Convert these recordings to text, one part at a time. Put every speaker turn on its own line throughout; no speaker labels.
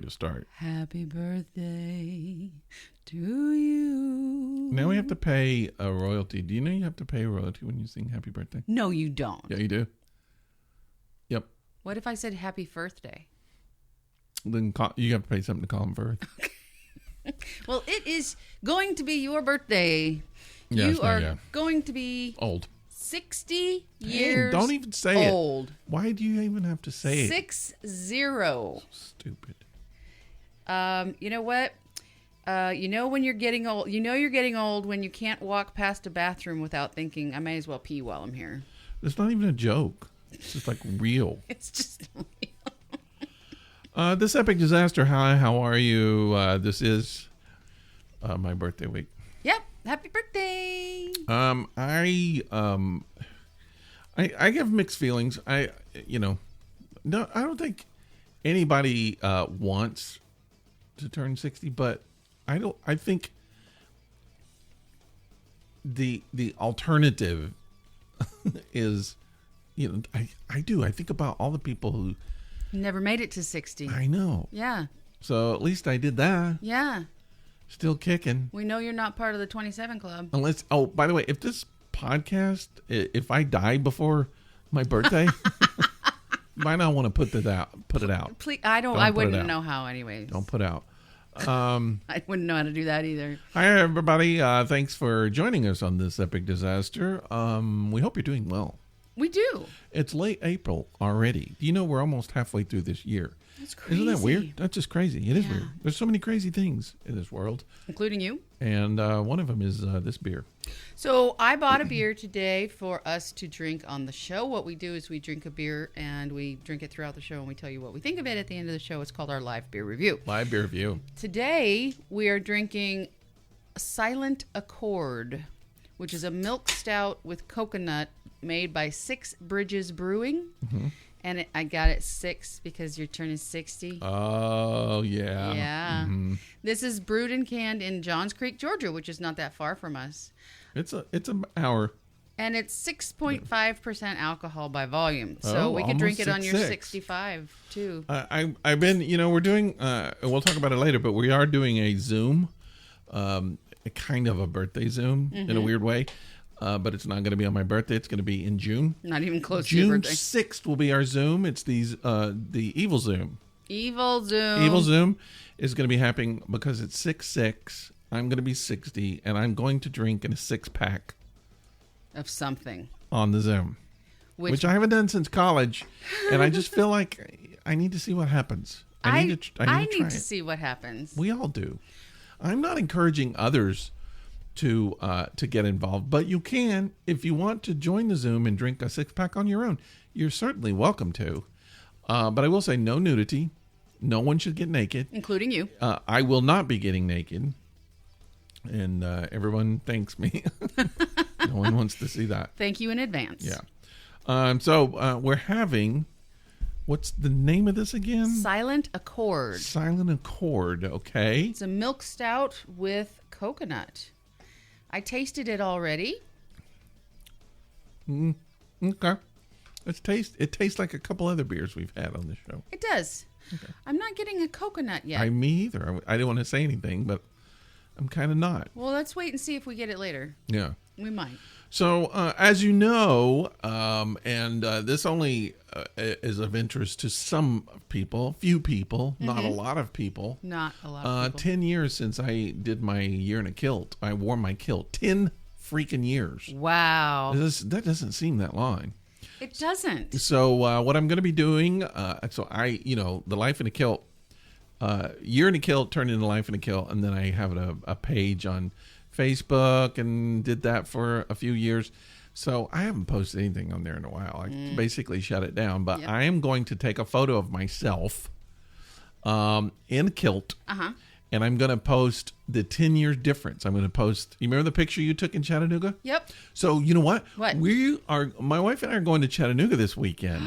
to start.
Happy birthday to you.
Now we have to pay a royalty. Do you know you have to pay a royalty when you sing happy birthday?
No, you don't.
Yeah, you do. Yep.
What if I said happy birthday?
Then you have to pay something to call him first.
Well, it is going to be your birthday.
Yeah,
you are going to be
old.
60 years
Don't even say
old.
it. Why do you even have to say it?
60.
Stupid.
You know what? You know when you're getting old. You know you're getting old when you can't walk past a bathroom without thinking, I may as well pee while I'm here.
It's not even a joke. It's just like real.
It's just real.
This epic disaster. Hi, how are you? This is my birthday week.
Yep. Happy birthday.
I have mixed feelings. I don't think anybody wants to turn 60, but I think the alternative is, I think about all the people who
never made it to 60.
I know.
Yeah.
So at least I did that.
Yeah.
Still kicking.
We know you're not part of the 27 Club.
Unless, by the way, if this podcast, if I die before my birthday, might not want to put it out.
Please, I wouldn't know how anyways.
Don't put out.
I wouldn't know how to do that either.
Hi, everybody. Thanks for joining us on this epic disaster. We hope you're doing well.
We do.
It's late April already. Do you know we're almost halfway through this year?
That's crazy.
Isn't that weird? That's just crazy. It is weird. There's so many crazy things in this world.
Including you.
And one of them is this beer.
So I bought a beer today for us to drink on the show. What we do is we drink a beer and we drink it throughout the show and we tell you what we think of it at the end of the show. It's called our live beer review.
Live beer review.
Today we are drinking Silent Accord, which is a milk stout with coconut made by Six Bridges Brewing. Mm-hmm. And I got it 6 because you're turning 60.
Oh, yeah.
Yeah.
Mm-hmm.
This is brewed and canned in Johns Creek, Georgia, which is not that far from us.
It's an hour.
And it's 6.5% alcohol by volume. So we could drink it on your 65, too.
I've been, we're doing, we'll talk about it later, but we are doing a Zoom, kind of a birthday Zoom in a weird way. But it's not going to be on my birthday. It's going to be in June.
Not even close to your birthday.
June 6th will be our Zoom. It's the Evil Zoom.
Evil Zoom.
Evil Zoom is going to be happening because it's 6/6. I'm going to be 60, and I'm going to drink in a 6-pack.
Of something.
On the Zoom. Which I haven't done since college, and I just feel like I need to see what happens. I need to
see what happens.
We all do. I'm not encouraging others to get involved, but you can if you want to join the Zoom and drink a 6-pack on your own. You're certainly welcome to, but I will say no nudity. No one should get naked,
including you.
I will not be getting naked, and everyone thanks me. No one wants to see that.
Thank you in advance.
Yeah. So we're having, what's the name of this again?
Silent Accord.
Silent Accord. Okay.
It's a milk stout with coconut. I tasted it already.
Okay. It tastes like a couple other beers we've had on the show.
It does. Okay. I'm not getting a coconut yet.
Me either. I didn't want to say anything, but I'm kind of not.
Well, let's wait and see if we get it later.
Yeah.
We might.
So, as you know, and this only is of interest to some people, few people, not a lot of people.
Not a lot of people.
10 years since I did my year in a kilt. I wore my kilt. 10 freaking years.
Wow.
That doesn't seem that long.
It doesn't.
So, what I'm going to be doing, the life in a kilt, year in a kilt turned into life in a kilt, and then I have a page on Facebook and did that for a few years. So I haven't posted anything on there in a while. I basically shut it down. But I am going to take a photo of myself in a kilt. Uh-huh. And I'm going to post the 10 years difference. I'm going to post, you remember the picture you took in Chattanooga?
Yep.
So you know what?
What?
My wife and I are going to Chattanooga this weekend.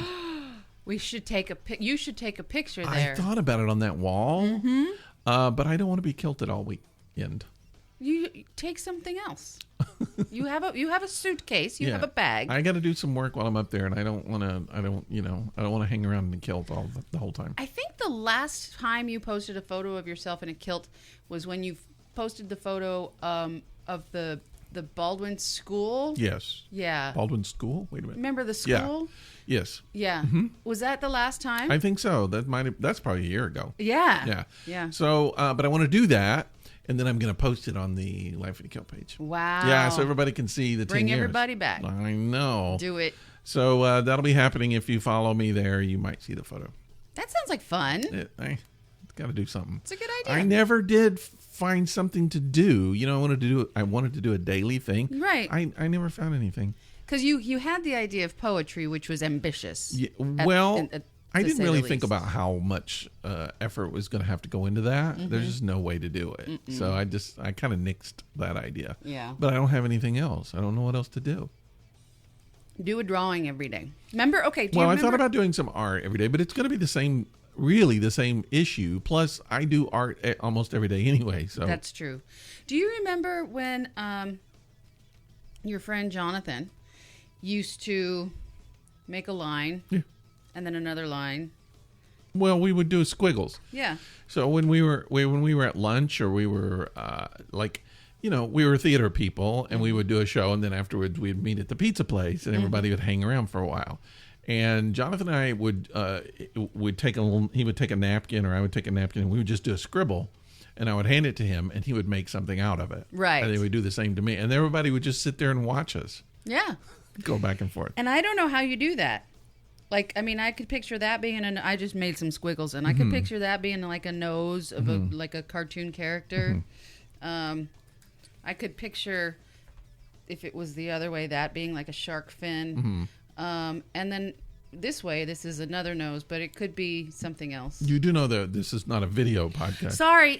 You should take a picture there.
I thought about it on that wall. Mm-hmm. But I don't want to be kilted all weekend.
You take something else. You have a suitcase. You have a bag.
I got to do some work while I'm up there, and I don't want to hang around in a kilt the whole time.
I think the last time you posted a photo of yourself in a kilt was when you posted the photo of the Baldwin School.
Yes.
Yeah.
Baldwin School? Wait a minute.
Remember the school?
Yeah. Yes.
Yeah.
Mm-hmm.
Was that the last time?
I think so. That's probably a year ago.
Yeah.
Yeah.
Yeah.
So, but I want to do that, and then I'm going to post it on the Life in a Kilt page.
Wow.
Yeah, so everybody can see the 10
Bring
years.
everybody back.
I know.
Do it.
So that'll be happening. If you follow me there, you might see the photo.
That sounds like fun.
I got to do something.
It's a good idea.
I never did find something to do. I wanted to do a daily thing.
Right.
I never found anything.
Because you had the idea of poetry, which was ambitious.
Yeah, I didn't really think about how much effort was going to have to go into that. Mm-hmm. There's just no way to do it. Mm-mm. So I kind of nixed that idea.
Yeah.
But I don't have anything else. I don't know what else to do.
Do a drawing every day. Remember? Okay.
I thought about doing some art every day, but it's going to be the same issue. Plus, I do art almost every day anyway. So
that's true. Do you remember when your friend Jonathan used to make a line?
Yeah.
And then another line.
Well, we would do squiggles.
Yeah.
So when we were at lunch, or we were we were theater people, and we would do a show, and then afterwards we'd meet at the pizza place, and everybody would hang around for a while. And Jonathan and I he would take a napkin, or I would take a napkin, and we would just do a scribble, and I would hand it to him, and he would make something out of it.
Right.
And they would do the same to me, and everybody would just sit there and watch us.
Yeah.
Go back and forth.
And I don't know how you do that. Like, I mean, I could picture that being I just made some squiggles, and I could picture that being like a nose of like a cartoon character. I could picture, if it was the other way, that being like a shark fin. And then this way, this is another nose, but it could be something else.
You do know that this is not a video podcast.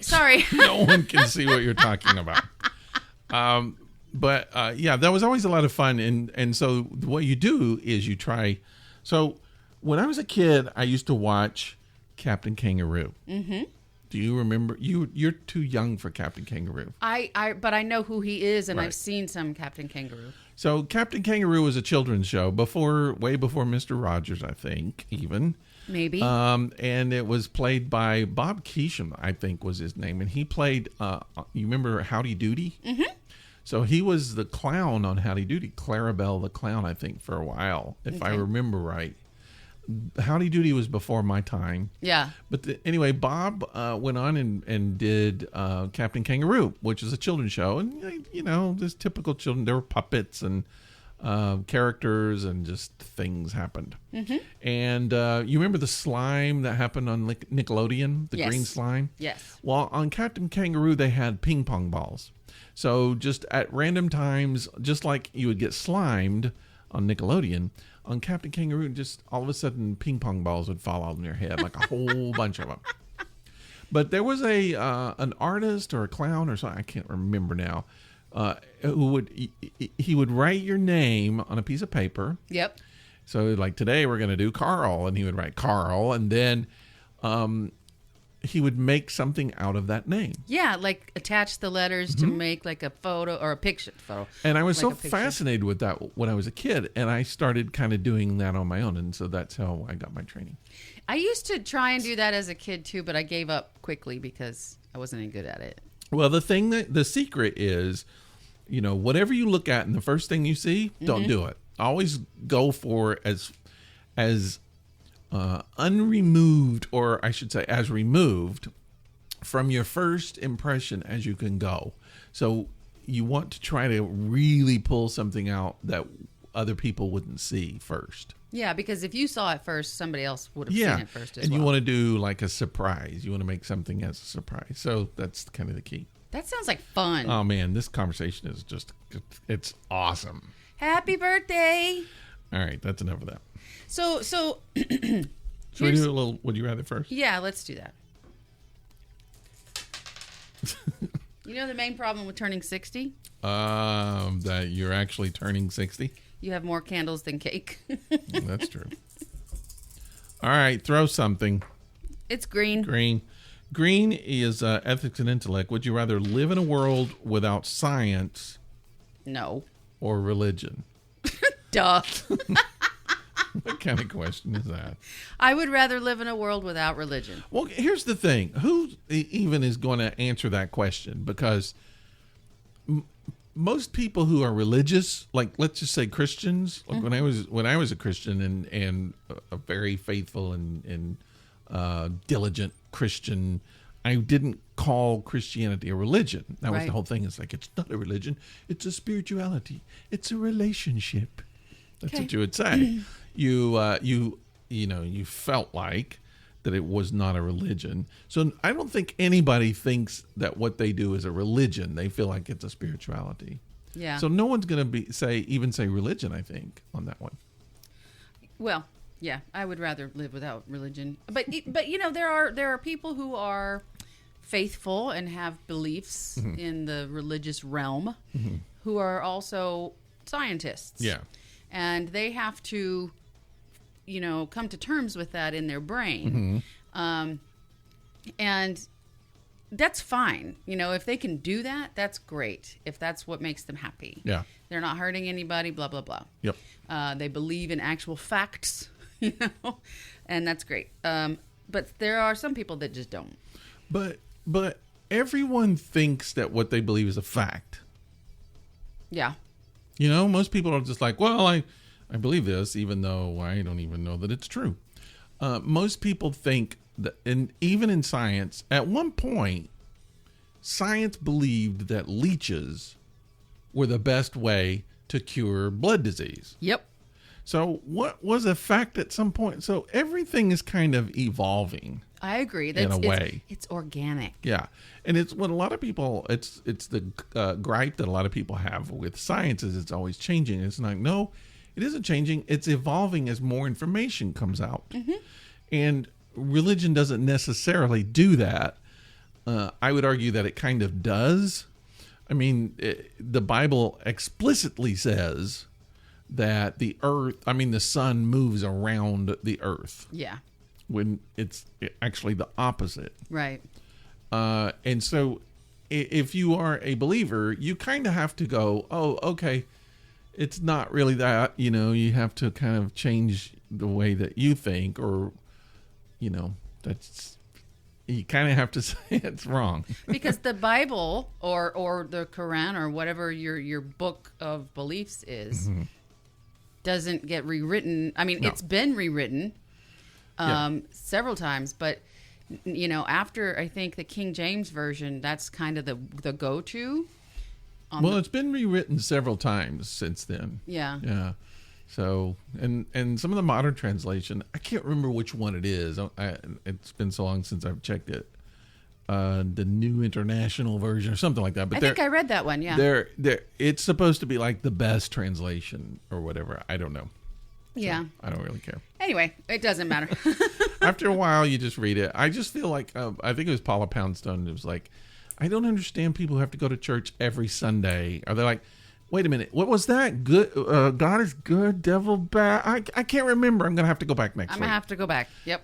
Sorry.
No one can see what you're talking about. But that was always a lot of fun. And so what you do is you try. So when I was a kid, I used to watch Captain Kangaroo. Mm-hmm. Do you remember? You're too young for Captain Kangaroo.
But I know who he is, and
Right.
I've seen some Captain Kangaroo.
So Captain Kangaroo was a children's show way before Mr. Rogers, I think, even.
Maybe.
And it was played by Bob Keesham, I think was his name. And he played, you remember Howdy Doody? Mm-hmm. So he was the clown on Howdy Doody, Clarabelle the clown, I think, for a while, if I remember right. Howdy Doody was before my time.
Yeah.
But anyway, Bob went on and did Captain Kangaroo, which is a children's show. And, this typical children, there were puppets and characters, and just things happened. Mm-hmm. And you remember the slime that happened on Nickelodeon, the green slime?
Yes.
Well, on Captain Kangaroo, they had ping pong balls. So just at random times, just like you would get slimed on Nickelodeon, on Captain Kangaroo, just all of a sudden ping pong balls would fall out on your head, like a whole bunch of them. But there was an artist or a clown or something, I can't remember now, who would write your name on a piece of paper.
Yep.
So like today we're going to do Carl, and he would write Carl, and then he would make something out of that name.
Yeah, like attach the letters to make like a photo or a picture photo.
And I was
like
so fascinated with that when I was a kid, and I started kind of doing that on my own, and so that's how I got my training.
I used to try and do that as a kid too, but I gave up quickly because I wasn't any good at it.
Well, the secret is, whatever you look at and the first thing you see, don't do it. Always go for as unremoved, or I should say as removed from your first impression as you can go. So you want to try to really pull something out that other people wouldn't see first.
Yeah, because if you saw it first, somebody else would have seen it first as well.
And you want to do like a surprise. You want to make something as a surprise. So that's kind of the key.
That sounds like fun.
Oh man, this conversation is it's awesome.
Happy birthday.
All right, that's enough of that.
So
Should we do a little Would You Rather first?
Yeah, let's do that. You know the main problem with turning 60?
That you're actually turning 60?
You have more candles than cake.
That's true. All right, throw something.
It's green.
Green. Green is ethics and intellect. Would you rather live in a world without science
No.
or religion?
Duh.
What kind of question is that?
I would rather live in a world without religion.
Well, here's the thing. Who even is going to answer that question? Because most people who are religious, like let's just say Christians, like when I was a Christian and a very faithful and diligent Christian, I didn't call Christianity a religion. That was the whole thing. It's like, it's not a religion. It's a spirituality. It's a relationship. That's what you would say. You felt like that it was not a religion. So I don't think anybody thinks that what they do is a religion. They feel like it's a spirituality.
Yeah.
So no one's going to say religion, I think, on that one.
Well, yeah, I would rather live without religion. But there are people who are faithful and have beliefs in the religious realm who are also scientists.
Yeah.
And they have to come to terms with that in their brain. And that's fine. If they can do that, that's great. If that's what makes them happy.
Yeah.
They're not hurting anybody, blah, blah, blah.
Yep.
They believe in actual facts, and that's great. But there are some people that just don't.
But everyone thinks that what they believe is a fact.
Yeah.
Most people are just like, well, I believe this, even though I don't even know that it's true. Most people think that, and even in science, at one point, science believed that leeches were the best way to cure blood disease.
Yep.
So what was a fact at some point? So everything is kind of evolving.
I agree.
In a way.
It's organic.
Yeah. And it's what a lot of people, it's the gripe that a lot of people have with science is it's always changing. It's like, no, it isn't changing. It's evolving as more information comes out. And religion doesn't necessarily do that. I would argue that it kind of does. I mean, the Bible explicitly says that the sun moves around the earth.
Yeah.
When it's actually the opposite.
Right.
And so if you are a believer, you kind of have to go, oh, okay, it's not really that, you have to kind of change the way that you think, or, that's, you kind of have to say it's wrong.
Because the Bible or the Quran or whatever your book of beliefs is doesn't get rewritten. I mean,
No.
it's been rewritten several times, but after I think the King James version, that's kind of the go-to.
Well, it's been rewritten several times since then.
Yeah.
Yeah. So, and some of the modern translation, I can't remember which one it is. It's been so long since I've checked it. The New International Version or something like that. But
I think I read that one. Yeah.
It's supposed to be like the best translation or whatever. I don't know.
Yeah.
So I don't really care.
Anyway, it doesn't matter.
After a while, you just read it. I just feel like, I think it was Paula Poundstone. It was like, I don't understand people who have to go to church every Sunday. Are they like, wait a minute, what was that? Good, God is good, devil bad. I can't remember. I'm going to have to go back next week.
I'm going to have to go back. Yep.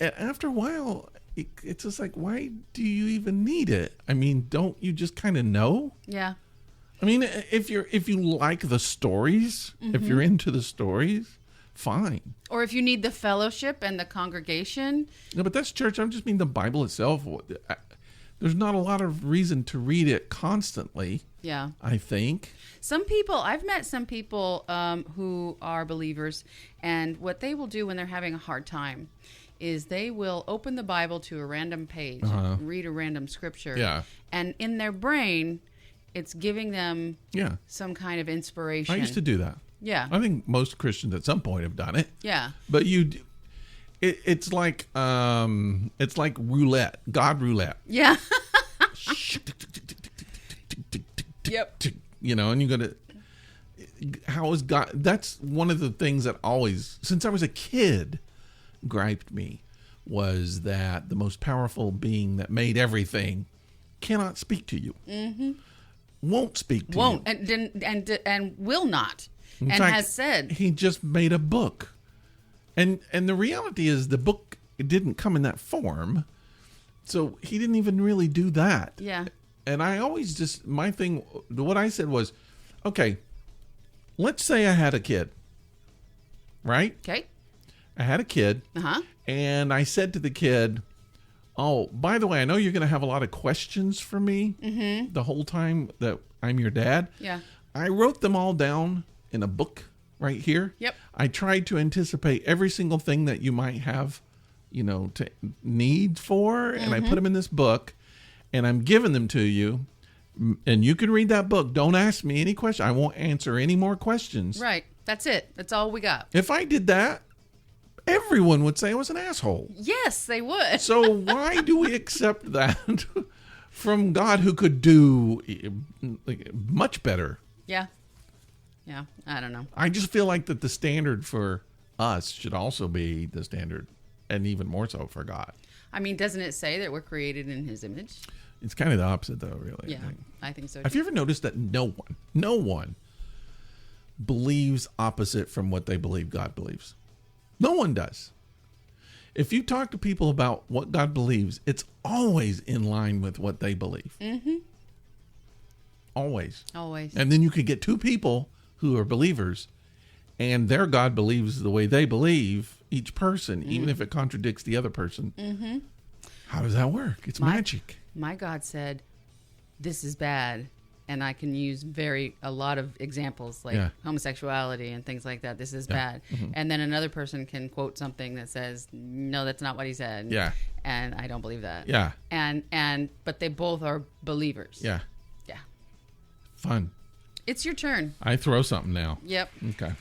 After a while, it's just like, why do you even need it? I mean, don't you just kind of know?
Yeah.
I mean, if you like the stories, if you're into the stories, fine.
Or if you need the fellowship and the congregation.
No, but that's church. I just mean the Bible itself. There's not a lot of reason to read it constantly.
Yeah.
I think.
I've met some people who are believers, and what they will do when they're having a hard time is they will open the Bible to a random page, read a random scripture.
Yeah.
And in their brain, it's giving them
Yeah.
some kind of inspiration.
I used to do that.
Yeah.
I think most Christians at some point have done it.
Yeah.
But it's like roulette, God roulette.
Yeah. Yep.
And you got to. How is God? That's one of the things that always, since I was a kid, griped me, was that the most powerful being that made everything cannot speak to you. Won't speak to you.
And will not.
In
and
fact,
has said
he just made a book. And the reality is the book, it didn't come in that form. So he didn't even really do that.
Yeah.
And I always just, my thing, what I said was, okay, let's say I had a kid, right?
Okay.
I had a kid, and I said to the kid, oh, by the way, I know you're going to have a lot of questions for me the whole time that I'm your dad.
Yeah.
I wrote them all down in a book right here.
Yep.
I tried to anticipate every single thing that you might have, to need for, and I put them in this book, and I'm giving them to you, and you can read that book. Don't ask me any questions. I won't answer any more questions.
Right. That's it. That's all we got.
If I did that, everyone would say I was an asshole.
Yes, they would.
So why do we accept that from God, who could do much better?
Yeah. Yeah. I don't know.
I just feel like that the standard for us should also be the standard, and even more so for God.
I mean, doesn't it say that we're created in his image?
It's kind of the opposite, though, really.
Yeah, I think so too.
Have you ever noticed that no one believes opposite from what they believe God believes? No one does. If you talk to people about what God believes, it's always in line with what they believe. Mm-hmm. Always. And then you could get two people who are believers, and their God believes the way they believe, each person, even if it contradicts the other person. Mm-hmm. How does that work? It's magic.
My God said, this is bad. And I can use a lot of examples like homosexuality and things like that. This is bad. Mm-hmm. And then another person can quote something that says, no, that's not what he said.
Yeah.
And I don't believe that.
Yeah.
But they both are believers.
Yeah.
Yeah.
Fun.
It's your turn.
I throw something now.
Yep.
Okay.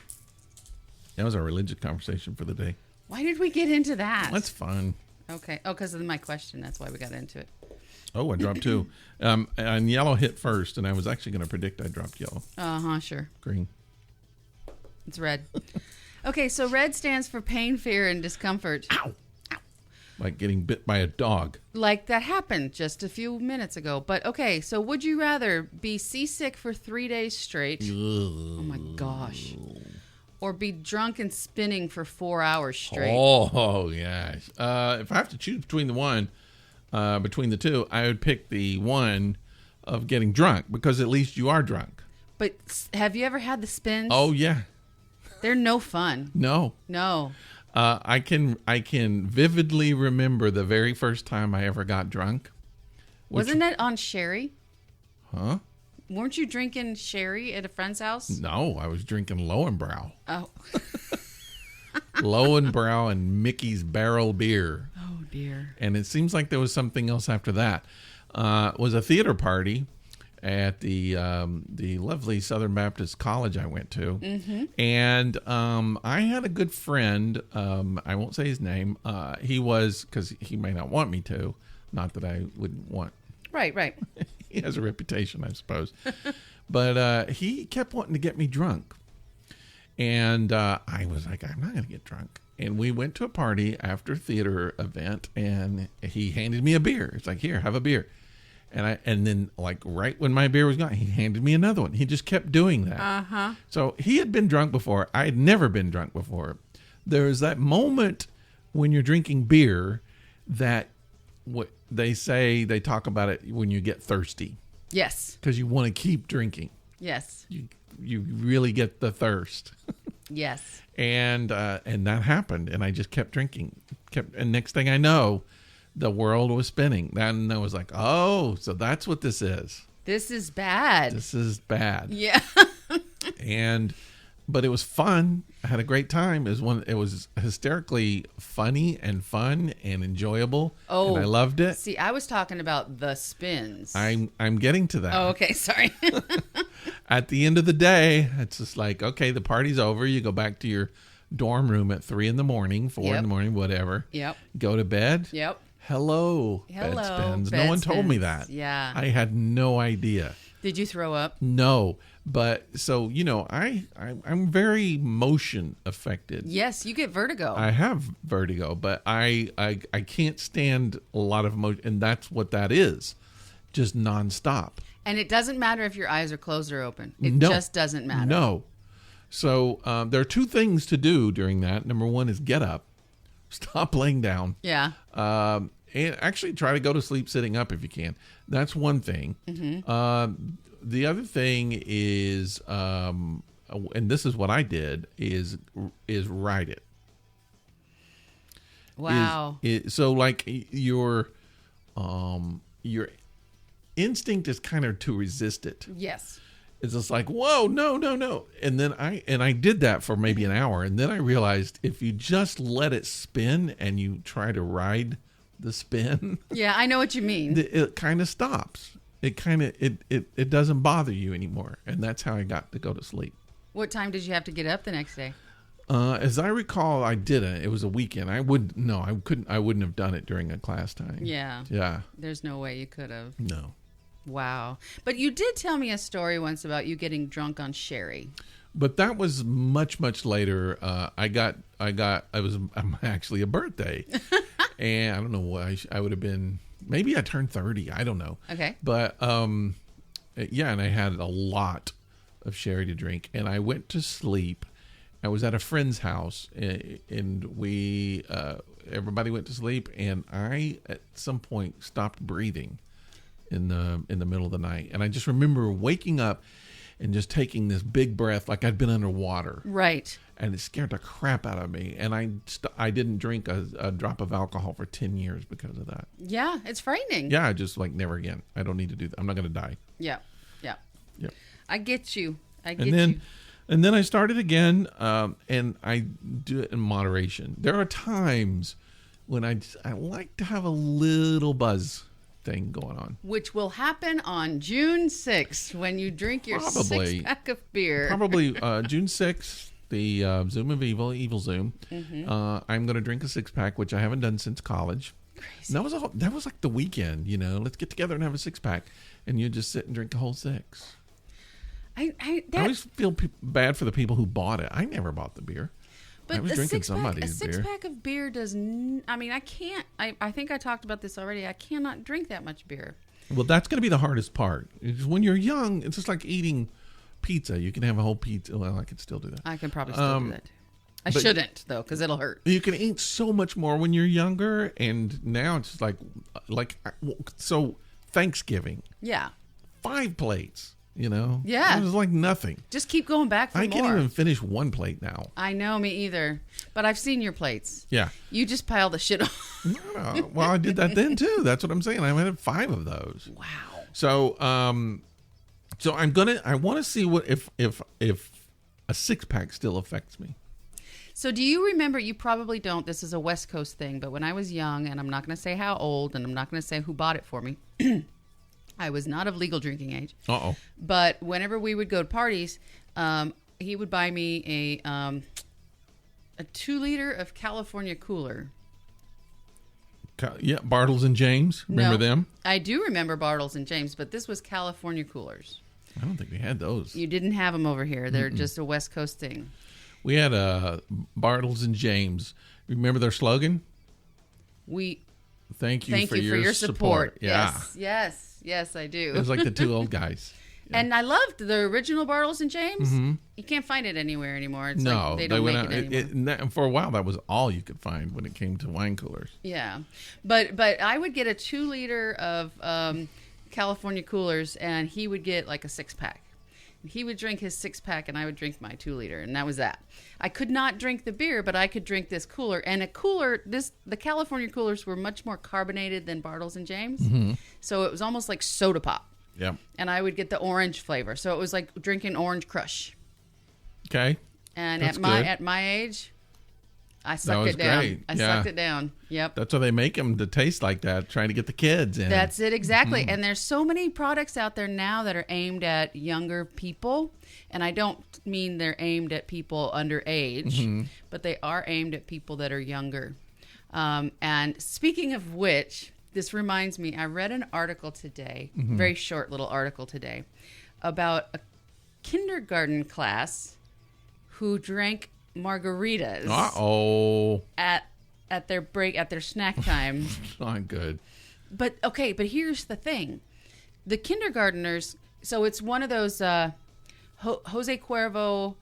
That was our religious conversation for the day.
Why did we get into that?
That's fun.
Okay. Oh, because of my question. That's why we got into it.
Oh, I dropped two. And yellow hit first, and I was actually going to predict I dropped yellow.
Sure.
Green.
It's red. Okay, so red stands for pain, fear, and discomfort.
Ow. Ow. Like getting bit by a dog.
Like that happened just a few minutes ago. But okay, so would you rather be seasick for 3 days straight?
Ugh.
Oh my gosh. Or be drunk and spinning for 4 hours straight?
Oh, yes. If I have to choose between the two, I would pick the one of getting drunk, because at least you are drunk.
But have you ever had the spins?
Oh, yeah.
They're no fun.
No. I can vividly remember the very first time I ever got drunk.
Wasn't that on sherry?
Huh?
Weren't you drinking sherry at a friend's house?
No, I was drinking Lowenbrow.
Oh.
Lowenbrow and Mickey's Barrel Beer.
Oh, dear.
And it seems like there was something else after that. It was a theater party at the lovely Southern Baptist College I went to. Mm-hmm. And I had a good friend. I won't say his name. He was, because he may not want me to. Not that I would want.
Right.
He has a reputation, I suppose. But he kept wanting to get me drunk. And I was like, I'm not going to get drunk. And we went to a party after a theater event, and he handed me a beer. It's like, here, have a beer. And then like right when my beer was gone, he handed me another one. He just kept doing that. Uh-huh. So he had been drunk before. I had never been drunk before. There's that moment when you're drinking beer that what they talk about it when you get thirsty.
Yes.
Because you want to keep drinking.
Yes.
You really get the thirst.
Yes.
And that happened, and I just kept drinking. And next thing I know, the world was spinning. Then I was like, oh, so that's what this is.
This is bad.
This is bad.
Yeah.
But it was fun. I had a great time. It was hysterically funny and fun and enjoyable. Oh, and I loved it.
See, I was talking about the spins.
I'm getting to that.
Oh, okay. Sorry.
At the end of the day, it's just like, okay, the party's over. You go back to your dorm room at 3 a.m, 4 a.m, whatever.
Yep.
Go to bed.
Yep.
Hello, bed spins. No one told me that.
Yeah.
I had no idea.
Did you throw up?
No. But so, I'm very motion affected.
Yes, you get vertigo.
I have vertigo, but I can't stand a lot of motion, and that's what that is. Just nonstop.
And it doesn't matter if your eyes are closed or open. It just doesn't matter.
No. So there are two things to do during that. Number one is get up. Stop laying down.
Yeah.
And actually try to go to sleep sitting up if you can. That's one thing. The other thing is, and this is what I did, is ride it.
Wow.
So like your instinct is kind of to resist it.
Yes.
It's just like, whoa, no. And then I did that for maybe an hour. And then I realized if you just let it spin and you try to ride the spin.
Yeah, I know what you mean.
It kind of stops. It doesn't bother you anymore. And that's how I got to go to sleep.
What time did you have to get up the next day?
As I recall, I didn't. It was a weekend. I wouldn't have done it during a class time.
Yeah.
Yeah.
There's no way you could have.
No.
Wow. But you did tell me a story once about you getting drunk on sherry.
But that was much, much later. It was actually a birthday. And I don't know what I would have been. Maybe I turned 30. I don't know.
Okay.
But yeah, and I had a lot of sherry to drink. And I went to sleep. I was at a friend's house, and everybody went to sleep. And I, at some point, stopped breathing in the middle of the night. And I just remember waking up and just taking this big breath like I'd been underwater.
Right.
And it scared the crap out of me. And I didn't drink a drop of alcohol for 10 years because of that.
Yeah, it's frightening.
Yeah, I just like never again. I don't need to do that. I'm not going to die.
Yeah. I get you.
And then I started again, and I do it in moderation. There are times when I like to have a little buzz thing going on.
Which will happen on June 6th when you drink your six-pack of beer.
Probably June 6th, the Zoom of Evil Zoom. I'm going to drink a six-pack, which I haven't done since college.
Crazy.
And that was like the weekend, let's get together and have a six-pack. And you just sit and drink a whole six. I always feel bad for the people who bought it. I never bought the beer.
But
I was drinking somebody's beer.
A six-pack of beer I can't. I think I talked about this already. I cannot drink that much beer.
Well, that's going to be the hardest part. When you're young, it's just like eating pizza. You can have a whole pizza. Well, I can still do that.
I can probably still do that. I shouldn't, though, because it'll hurt.
You can eat so much more when you're younger, and now it's just so Thanksgiving.
Yeah.
5 plates.
Yeah.
It was like nothing.
Just keep going back for more.
I can't even finish 1 plate now.
I know, me either. But I've seen your plates.
Yeah.
You just pile the shit on.
No. Well, I did that then too. That's what I'm saying. I had 5 of those.
Wow.
So, I want to see what if a six-pack still affects me.
So do you remember, you probably don't, this is a West Coast thing, but when I was young, and I'm not going to say how old, and I'm not going to say who bought it for me, I was not of legal drinking age.
Uh-oh.
But whenever we would go to parties, he would buy me a 2-liter of California Cooler.
Yeah, Bartles and James. Remember them?
I do remember Bartles and James, but this was California Coolers.
I don't think we had those.
You didn't have them over here. They're just a West Coast thing.
We had Bartles and James. Remember their slogan? Thank you for your support. Yeah.
Yes, I do.
It was like the 2 old guys. Yeah.
And I loved the original Bartles and James. Mm-hmm. You can't find it anywhere anymore. It's like they don't make it anymore.
For a while, that was all you could find when it came to wine coolers.
Yeah. But I would get a 2-liter of California Coolers, and he would get like a 6-pack. He would drink his 6-pack, and I would drink my 2-liter, and that was that. I could not drink the beer, but I could drink this cooler. And the California Coolers were much more carbonated than Bartles and James, so it was almost like soda pop.
Yeah.
And I would get the orange flavor, so it was like drinking Orange Crush.
Okay.
And at my age, I sucked it down.
Great.
I sucked it down. Yep.
That's why they make them to taste like that, trying to get the kids in.
That's it, exactly. Mm-hmm. And there's so many products out there now that are aimed at younger people. And I don't mean they're aimed at people underage, but they are aimed at people that are younger. And speaking of which, this reminds me, I read an article today, very short little article today, about a kindergarten class who drank margaritas at their snack time.
Not good.
But here's the thing. The kindergartners, so it's one of those Jose Cuervo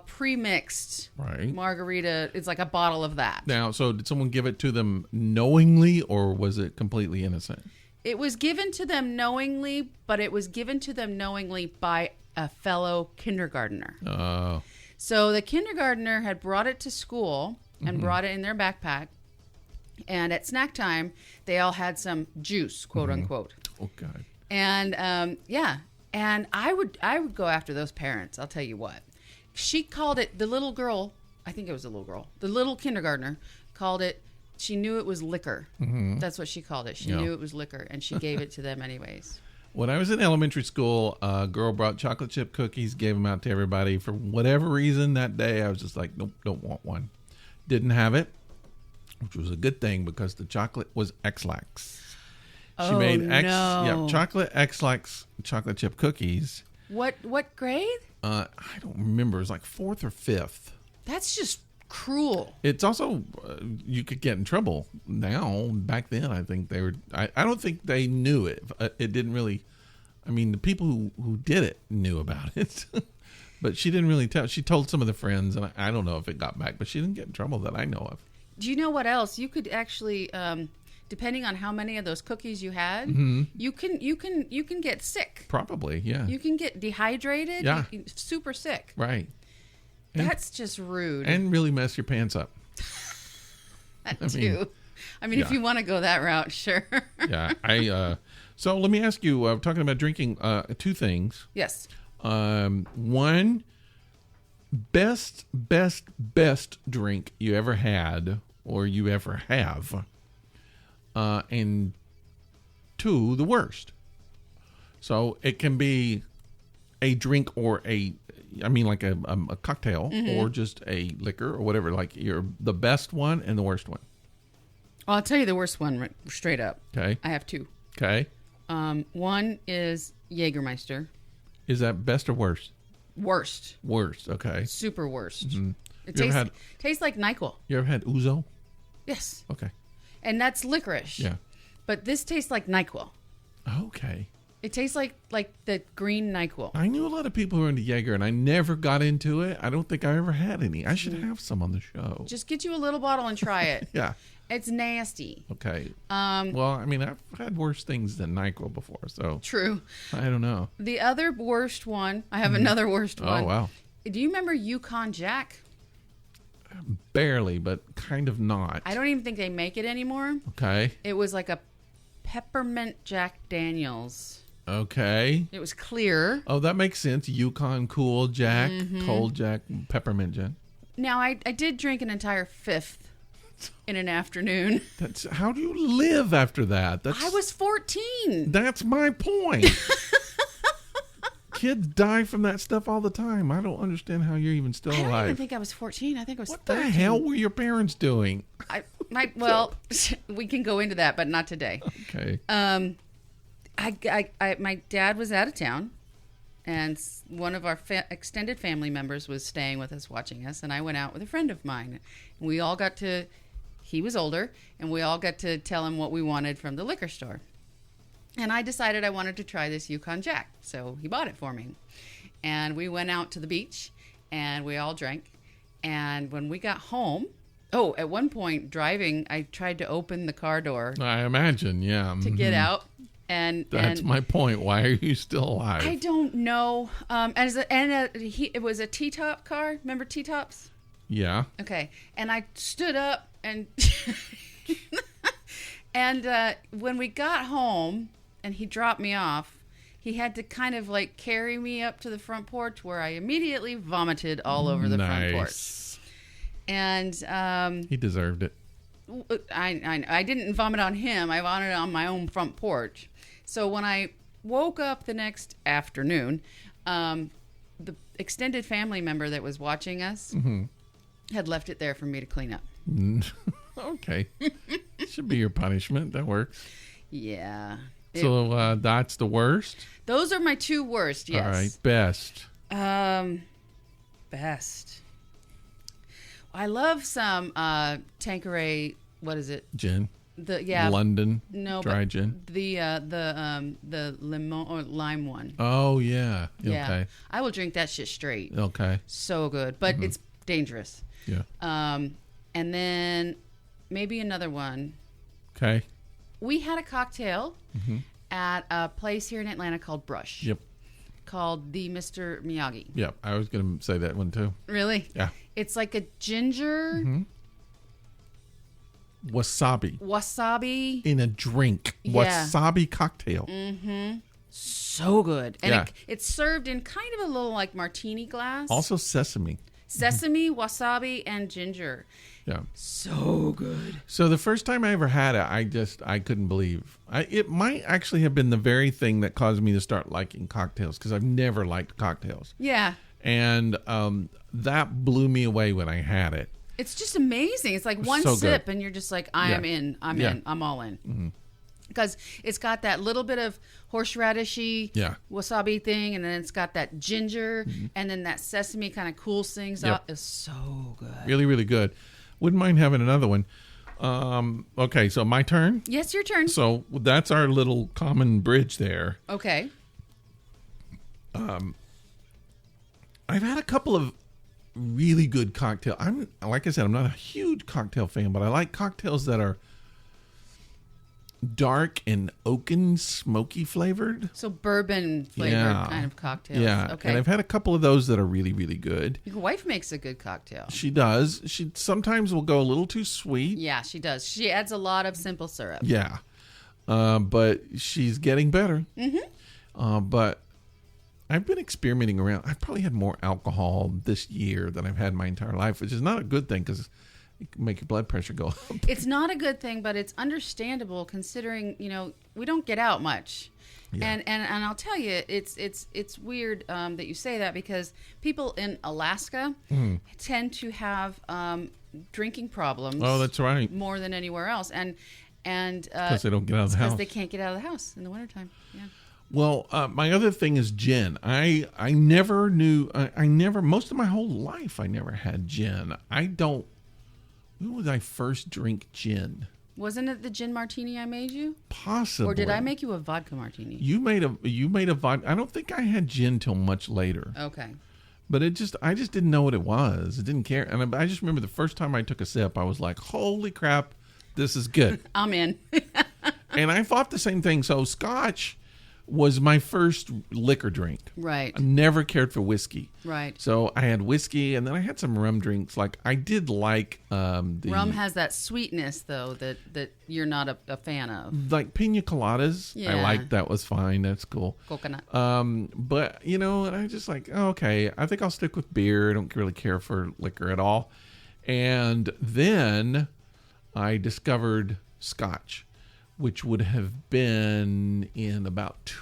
pre-mixed
Right.
margarita. It's like a bottle of that.
Now, so did someone give it to them knowingly, or was it completely innocent?
It was given to them knowingly, but it was given to them knowingly by a fellow kindergartner.
Oh.
So the kindergartner had brought it to school and brought it in their backpack. And at snack time, they all had some juice, quote unquote.
Oh, God.
And yeah, and I would go after those parents. I'll tell you what. She called it, the little girl, I think it was a little girl, the little kindergartner called it, she knew it was liquor. That's what she called it. She knew it was liquor, and she gave it to them anyways.
When I was in elementary school, a girl brought chocolate chip cookies, gave them out to everybody. For whatever reason that day, I was just like, nope, don't want one. Didn't have it, which was a good thing because the chocolate was X-Lax. She made chocolate X-Lax chocolate chip cookies.
What grade?
I don't remember. It was like 4th or 5th.
That's just cruel.
It's also, you could get in trouble now. Back then, I think they were, I don't think they knew it. It didn't really, I mean, the people who did it knew about it. But she didn't really tell. She told some of the friends, and I don't know if it got back, but she didn't get in trouble that I know of.
Do you know what else? You could actually, depending on how many of those cookies you had, you can get sick.
Probably, yeah.
You can get dehydrated.
Yeah.
Super sick.
Right.
That's just rude.
And really mess your pants up.
That too. I mean, if you want to go that route, sure.
Yeah. So let me ask you, talking about drinking, 2 things.
Yes.
One, best drink you ever had or you ever have. And 2, the worst. So it can be a drink or like a cocktail or just a liquor or whatever. Like the best one and the worst one.
Well, I'll tell you the worst one straight up.
Okay.
I have 2.
Okay.
One is Jagermeister.
Is that best or worst?
Worst.
Worst. Okay.
Super worst.
Mm-hmm.
It tastes like NyQuil.
You ever had Ouzo?
Yes.
Okay.
And that's licorice.
Yeah.
But this tastes like NyQuil.
Okay.
It tastes like the green NyQuil.
I knew a lot of people who were into Jaeger, and I never got into it. I don't think I ever had any. I should have some on the show.
Just get you a little bottle and try it.
Yeah.
It's nasty.
Okay. Well, I mean, I've had worse things than NyQuil before, so.
True.
I don't know.
The other worst one, I have another worst one.
Oh, wow.
Do you remember Yukon Jack?
Barely, but kind of not.
I don't even think they make it anymore.
Okay.
It was like a peppermint Jack Daniels.
Okay.
It was clear.
Oh, that makes sense. Yukon Cool Jack, Cold Jack, Peppermint Jack.
Now, I did drink an entire 5th in an afternoon.
How do you live after that?
I was 14.
That's my point. Kids die from that stuff all the time. I don't understand how you're even still alive.
I don't even think I was 14. I think I was 13.
What the hell were your parents doing?
Well, we can go into that, but not today.
Okay.
My dad was out of town, and one of our extended family members was staying with us, watching us, and I went out with a friend of mine. And we all got to, he was older, and we all got to tell him what we wanted from the liquor store. And I decided I wanted to try this Yukon Jack, so he bought it for me. And we went out to the beach, and we all drank. And when we got home, at one point driving, I tried to open the car door.
I imagine, yeah.
To get out. And
that's my point. Why are you still alive?
I don't know. It was a T-top car. Remember T-tops?
Yeah.
Okay. And I stood up and when we got home and he dropped me off, he had to kind of like carry me up to the front porch where I immediately vomited all over the front porch. And
he deserved it.
I didn't vomit on him. I vomited on my own front porch. So when I woke up the next afternoon, the extended family member that was watching us had left it there for me to clean up.
Okay. Should be your punishment. That works.
Yeah.
So that's the worst?
Those are my 2 worst, yes.
All right. Best.
Best. I love some Tanqueray, what is it?
Gin.
London.
Dry gin.
The lemon or lime one.
Oh yeah.
Yeah.
Okay.
I will drink that shit straight.
Okay.
So good, but it's dangerous.
Yeah.
And then maybe another one.
Okay.
We had a cocktail at a place here in Atlanta called Brush.
Yep.
Called the Mr. Miyagi.
Yep. I was going to say that one too.
Really?
Yeah.
It's like a ginger wasabi
in a drink.
Yeah.
Wasabi cocktail.
So good. And
Yeah.
it's served in kind of a little like martini glass.
Also sesame.
Sesame, wasabi, and ginger.
Yeah.
So good.
So the first time I ever had it, I couldn't believe. It might actually have been the very thing that caused me to start liking cocktails, because I've never liked cocktails.
Yeah.
And that blew me away when I had it.
It's just amazing. It's like one
so
sip
good.
and you're just like, I'm
Yeah.
in. I'm
Yeah.
in. I'm all in. Because it's got that little bit of horseradishy
Yeah.
wasabi thing, and then it's got that ginger, and then that sesame kind of cools things
Yep.
out. It's so good.
Really, really good. Wouldn't mind having another one. Okay, so my turn.
Yes, your turn.
So that's our little common bridge there.
Okay.
I've had a couple of really good cocktails. Like I said, I'm not a huge cocktail fan, but I like cocktails that are dark and oaken, smoky flavored.
So bourbon flavored
Yeah.
kind of cocktails.
Yeah.
Okay.
And I've had a couple of those that are really, really good.
Your wife makes a good cocktail.
She does. She sometimes will go a little too sweet.
Yeah, she does. She adds a lot of simple syrup.
Yeah. But she's getting better. But I've been experimenting around. I've probably had more alcohol this year than I've had my entire life, which is not a good thing because it can make your blood pressure go up.
It's not a good thing, but it's understandable considering, we don't get out much.
Yeah.
And I'll tell you, it's weird that you say that, because people in Alaska tend to have drinking problems.
Oh, that's right.
More than anywhere else, and
Because they don't get out of the
because
house.
they can't get out of the house in the wintertime. Yeah.
Well, my other thing is gin. I never knew. I never. Most of my whole life, I never had gin. When was I first drink gin?
Wasn't it the gin martini I made you?
Possibly.
Or did I make you a vodka martini?
You made a vodka. I don't think I had gin till much later.
Okay.
But I just didn't know what it was. I didn't care. And I just remember the first time I took a sip, I was like, holy crap, this is good.
I'm in.
And I thought the same thing. So scotch was my first liquor drink.
Right.
I never cared for whiskey.
Right.
So I had whiskey, and then I had some rum drinks. Like I did like the
Rum has that sweetness, though, that you're not a fan of.
like pina coladas.
Yeah.
I liked that. Was fine. That's cool.
Coconut.
But and I just like, okay, I think I'll stick with beer. I don't really care for liquor at all. And then I discovered scotch, which would have been in about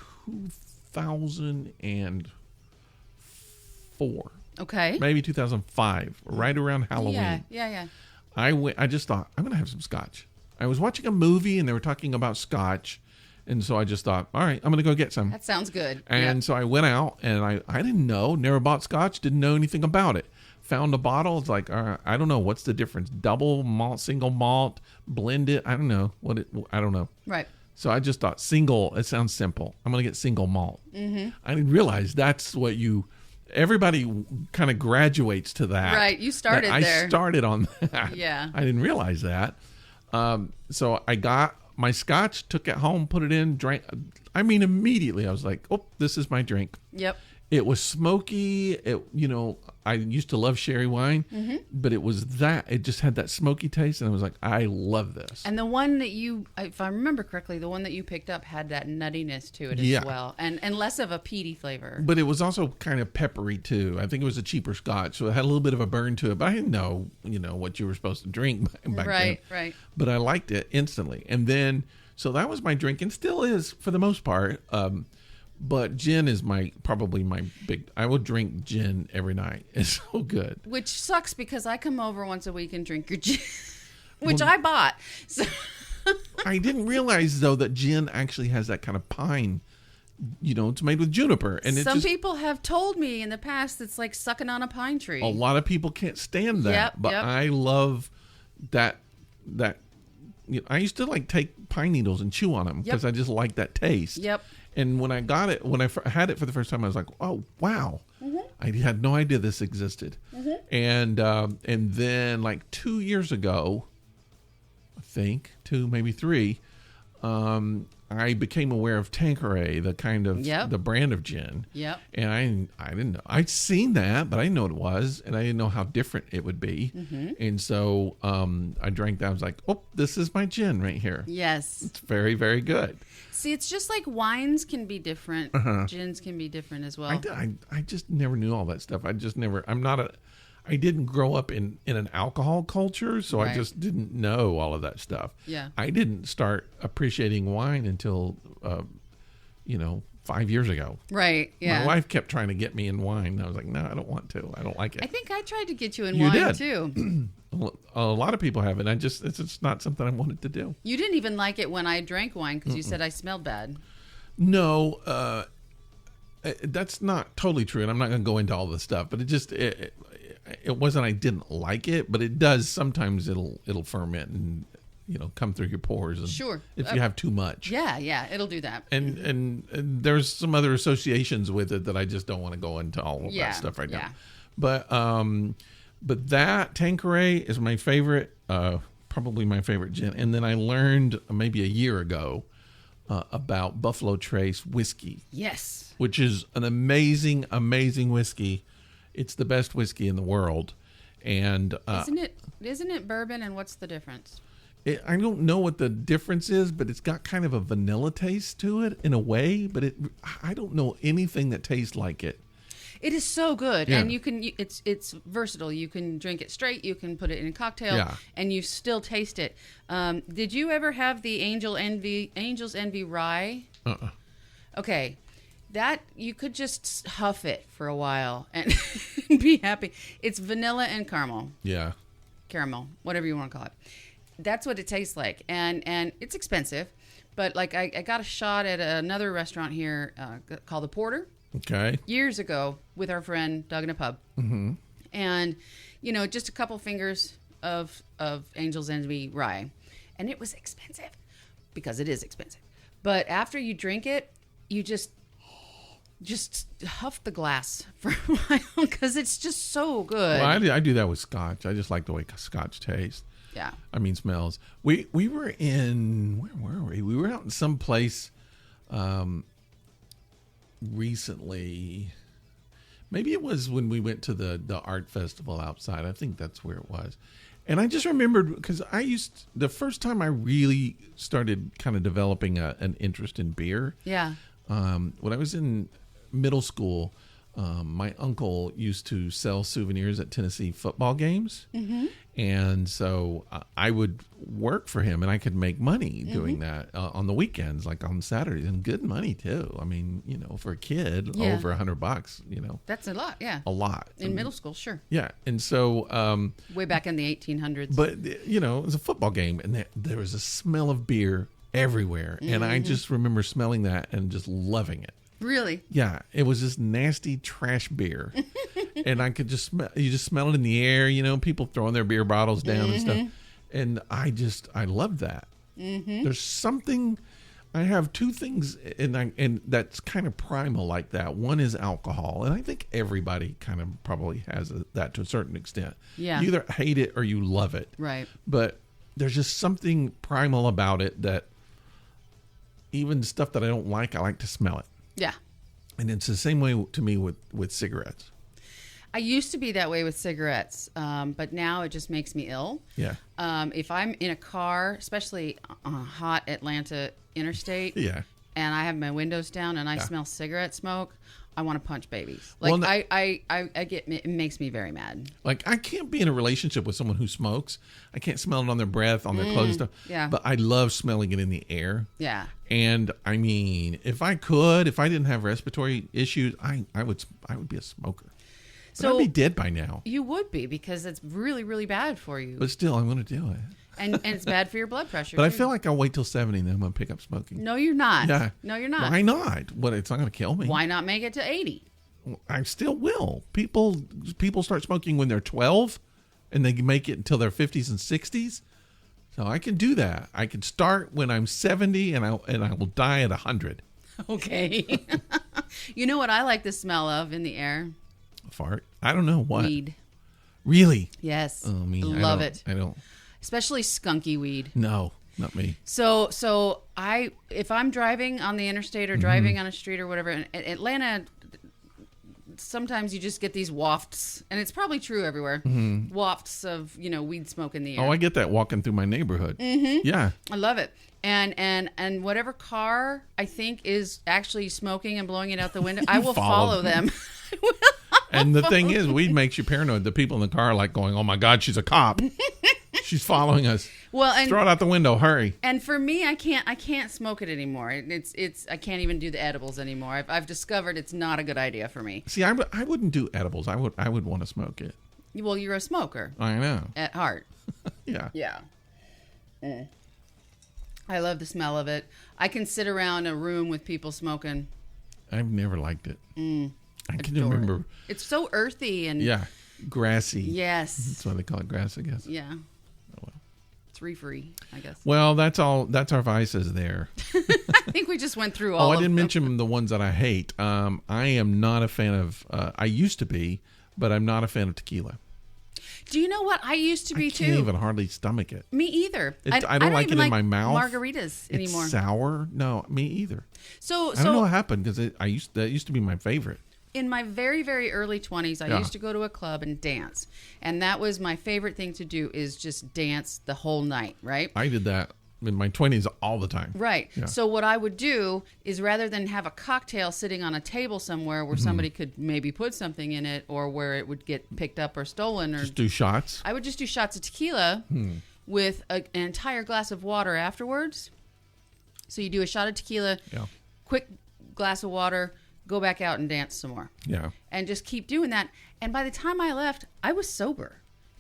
2004.
Okay.
Maybe 2005, right around Halloween.
Yeah.
I just thought, I'm going to have some scotch. I was watching a movie and they were talking about scotch. And so I just thought, all right, I'm going to go get some.
That sounds good.
And so I went out and I didn't know, never bought scotch, didn't know anything about it. Found a bottle. It's like, all right, I don't know. What's the difference? Double malt, single malt, blend it. I don't know. I don't know.
Right.
So I just thought single, it sounds simple. I'm going to get single malt. Mm-hmm. I didn't realize that's what everybody kind of graduates to that.
Right. You started there.
I started on that.
Yeah.
I didn't realize that. So I got my scotch, took it home, put it in, drank. I mean, immediately I was like, oh, this is my drink.
Yep.
It was smoky. I used to love sherry wine, but it just had that smoky taste, and I was like, I love this.
And the one that if I remember correctly, the one that you picked up had that nuttiness to it
Yeah.
as well, and less of a peaty flavor.
But it was also kind of peppery too. I think it was a cheaper scotch, so it had a little bit of a burn to it. But I didn't know, what you were supposed to drink back then.
Right.
But I liked it instantly, and then so that was my drink, and still is for the most part. But gin is probably my big. I will drink gin every night. It's so good.
Which sucks because I come over once a week and drink your gin, which I bought. So
I didn't realize though that gin actually has that kind of pine. It's made with juniper, and
some people have told me in the past it's like sucking on a pine tree.
A lot of people can't stand that,
Yep,
but
yep.
I love that. I used to take pine needles and chew on them because I just like that taste.
Yep.
And when I got it, when I had it for the first time, I was like, oh, wow. I had no idea this existed. And then like 2 years ago, I think 2, maybe 3, I became aware of Tanqueray, the kind of the brand of gin.
Yep.
And I didn't know. I'd seen that, but I didn't know what it was, and I didn't know how different it would be. And so I drank that. I was like, oh, this is my gin right here.
Yes.
It's very, very good.
See, it's just like wines can be different. Gins can be different as well.
I just never knew all that stuff. I didn't grow up in an alcohol culture, so I just didn't know all of that stuff.
Yeah.
I didn't start appreciating wine until, 5 years ago.
Right, yeah.
My wife kept trying to get me in wine, and I was like, no, I don't want to. I don't like it.
I think I tried to get you in wine, too.
A lot of people have, and it's just not something I wanted to do.
You didn't even like it when I drank wine because you said I smelled bad.
No, that's not totally true, and I'm not going to go into all this stuff, but it wasn't I didn't like it, but it does sometimes it'll ferment and come through your pores. And
sure.
If you have too much.
Yeah, it'll do that.
And there's some other associations with it that I just don't want to go into all of that stuff right now. But that Tanqueray is my favorite, probably my favorite gin. And then I learned maybe a year ago about Buffalo Trace whiskey.
Yes.
Which is an amazing, amazing whiskey. It's the best whiskey in the world. And
isn't it bourbon, and what's the difference?
I don't know what the difference is, but it's got kind of a vanilla taste to it in a way, but I don't know anything that tastes like it.
It is so good, and it's versatile. You can drink it straight, you can put it in a cocktail, and you still taste it. Did you ever have the Angel's Envy rye? Okay, that you could just huff it for a while and be happy. It's vanilla and caramel.
Yeah,
caramel, whatever you want to call it. That's what it tastes like, and it's expensive, but like I got a shot at another restaurant here called the Porter.
Okay.
Years ago with our friend Doug in a pub. And, just a couple fingers of Angel's Envy rye. And it was expensive because it is expensive. But after you drink it, you just huff the glass for a while because it's just so good.
Well, I do that with scotch. I just like the way scotch tastes.
Yeah. I
mean, smells. We were in, where were we? We were out in some place recently. Maybe it was when we went to the art festival outside. I think that's where it was. And I just remembered because the first time I really started kind of developing an interest in beer.
Yeah.
When I was in middle school, my uncle used to sell souvenirs at Tennessee football games. And so I would work for him, and I could make money doing that on the weekends, like on Saturdays, and good money too. I mean, for a kid, over $100,
That's a lot, yeah.
A lot.
In middle school, sure.
Yeah. And so...
way back in the 1800s.
But, it was a football game, and there was a smell of beer everywhere. And I just remember smelling that and just loving it.
Really?
Yeah, it was this nasty trash beer, and I could just smell it in the air. People throwing their beer bottles down and stuff, and I loved that. There's something. I have two things, and that's kind of primal like that. One is alcohol, and I think everybody kind of probably has that to a certain extent.
Yeah,
you either hate it or you love it.
Right.
But there's just something primal about it that even stuff that I don't like, I like to smell it.
Yeah.
And it's the same way to me with cigarettes.
I used to be that way with cigarettes, but now it just makes me ill.
Yeah.
If I'm in a car, especially on a hot Atlanta interstate, and I have my windows down and I smell cigarette smoke, I want to punch babies. Like, well, I get, it makes me very mad.
Like, I can't be in a relationship with someone who smokes. I can't smell it on their breath, on their clothes, stuff.
Yeah.
But I love smelling it in the air.
Yeah.
And I mean, if I didn't have respiratory issues, I would be a smoker. But I'd be dead by now.
You would be, because it's really, really bad for you.
But still, I'm going to do it.
And it's bad for your blood pressure.
But too. I feel like I'll wait till 70 and then I'm going to pick up smoking.
No, you're not.
Yeah.
No, you're not.
Why not? What? It's not going to kill me.
Why not make it to 80?
I still will. People start smoking when they're 12 and they make it until their 50s and 60s. So I can do that. I can start when I'm 70 and I will die at 100.
Okay. You know what I like the smell of in the air?
Fart? I don't know what.
Weed.
Really?
Yes.
Oh, me.
Love it.
I don't.
Especially skunky weed.
No, not me.
So if I'm driving on the interstate or driving on a street or whatever, in Atlanta, sometimes you just get these wafts, and it's probably true everywhere. Wafts of weed smoke in the air.
Oh, I get that walking through my neighborhood. Yeah.
I love it. And whatever car I think is actually smoking and blowing it out the window, I will follow them.
And the thing is, weed makes you paranoid. The people in the car are like going, "Oh my God, she's a cop. She's following us.
Well, and
throw it out the window, hurry."
And for me, I can't smoke it anymore. I can't even do the edibles anymore. I've discovered it's not a good idea for me.
See, I wouldn't do edibles. I would want to smoke it.
Well, you're a smoker.
I know.
At heart.
Yeah.
Yeah. I love the smell of it. I can sit around a room with people smoking.
I've never liked it. I can remember.
It's so earthy and
grassy.
Yes.
That's why they call it grass, I guess.
Yeah.
Oh, well.
It's free, I guess.
Well, that's all. That's our vices there.
I think we just went through all.
I
of
didn't
them.
mention the ones that I hate. I am not a fan of. I used to be, but I'm not a fan of tequila.
Do you know what I used to be
I can't
too?
even hardly stomach it.
Me either.
I don't like it
even
in my mouth.
Margaritas anymore.
It's sour. No, me either.
So
I don't know what happened because that used to be my favorite.
In my very, very early 20s, I
Yeah.
used to go to a club and dance. And that was my favorite thing to do, is just dance the whole night, right?
I did that in my 20s all the time.
Right.
Yeah.
So what I would do is, rather than have a cocktail sitting on a table somewhere where somebody could maybe put something in it, or where it would get picked up or stolen, or
Just do shots.
I would just do shots of tequila with an entire glass of water afterwards. So you do a shot of tequila,
Yeah.
quick glass of water, go back out and dance some more.
Yeah.
And just keep doing that. And by the time I left, I was sober,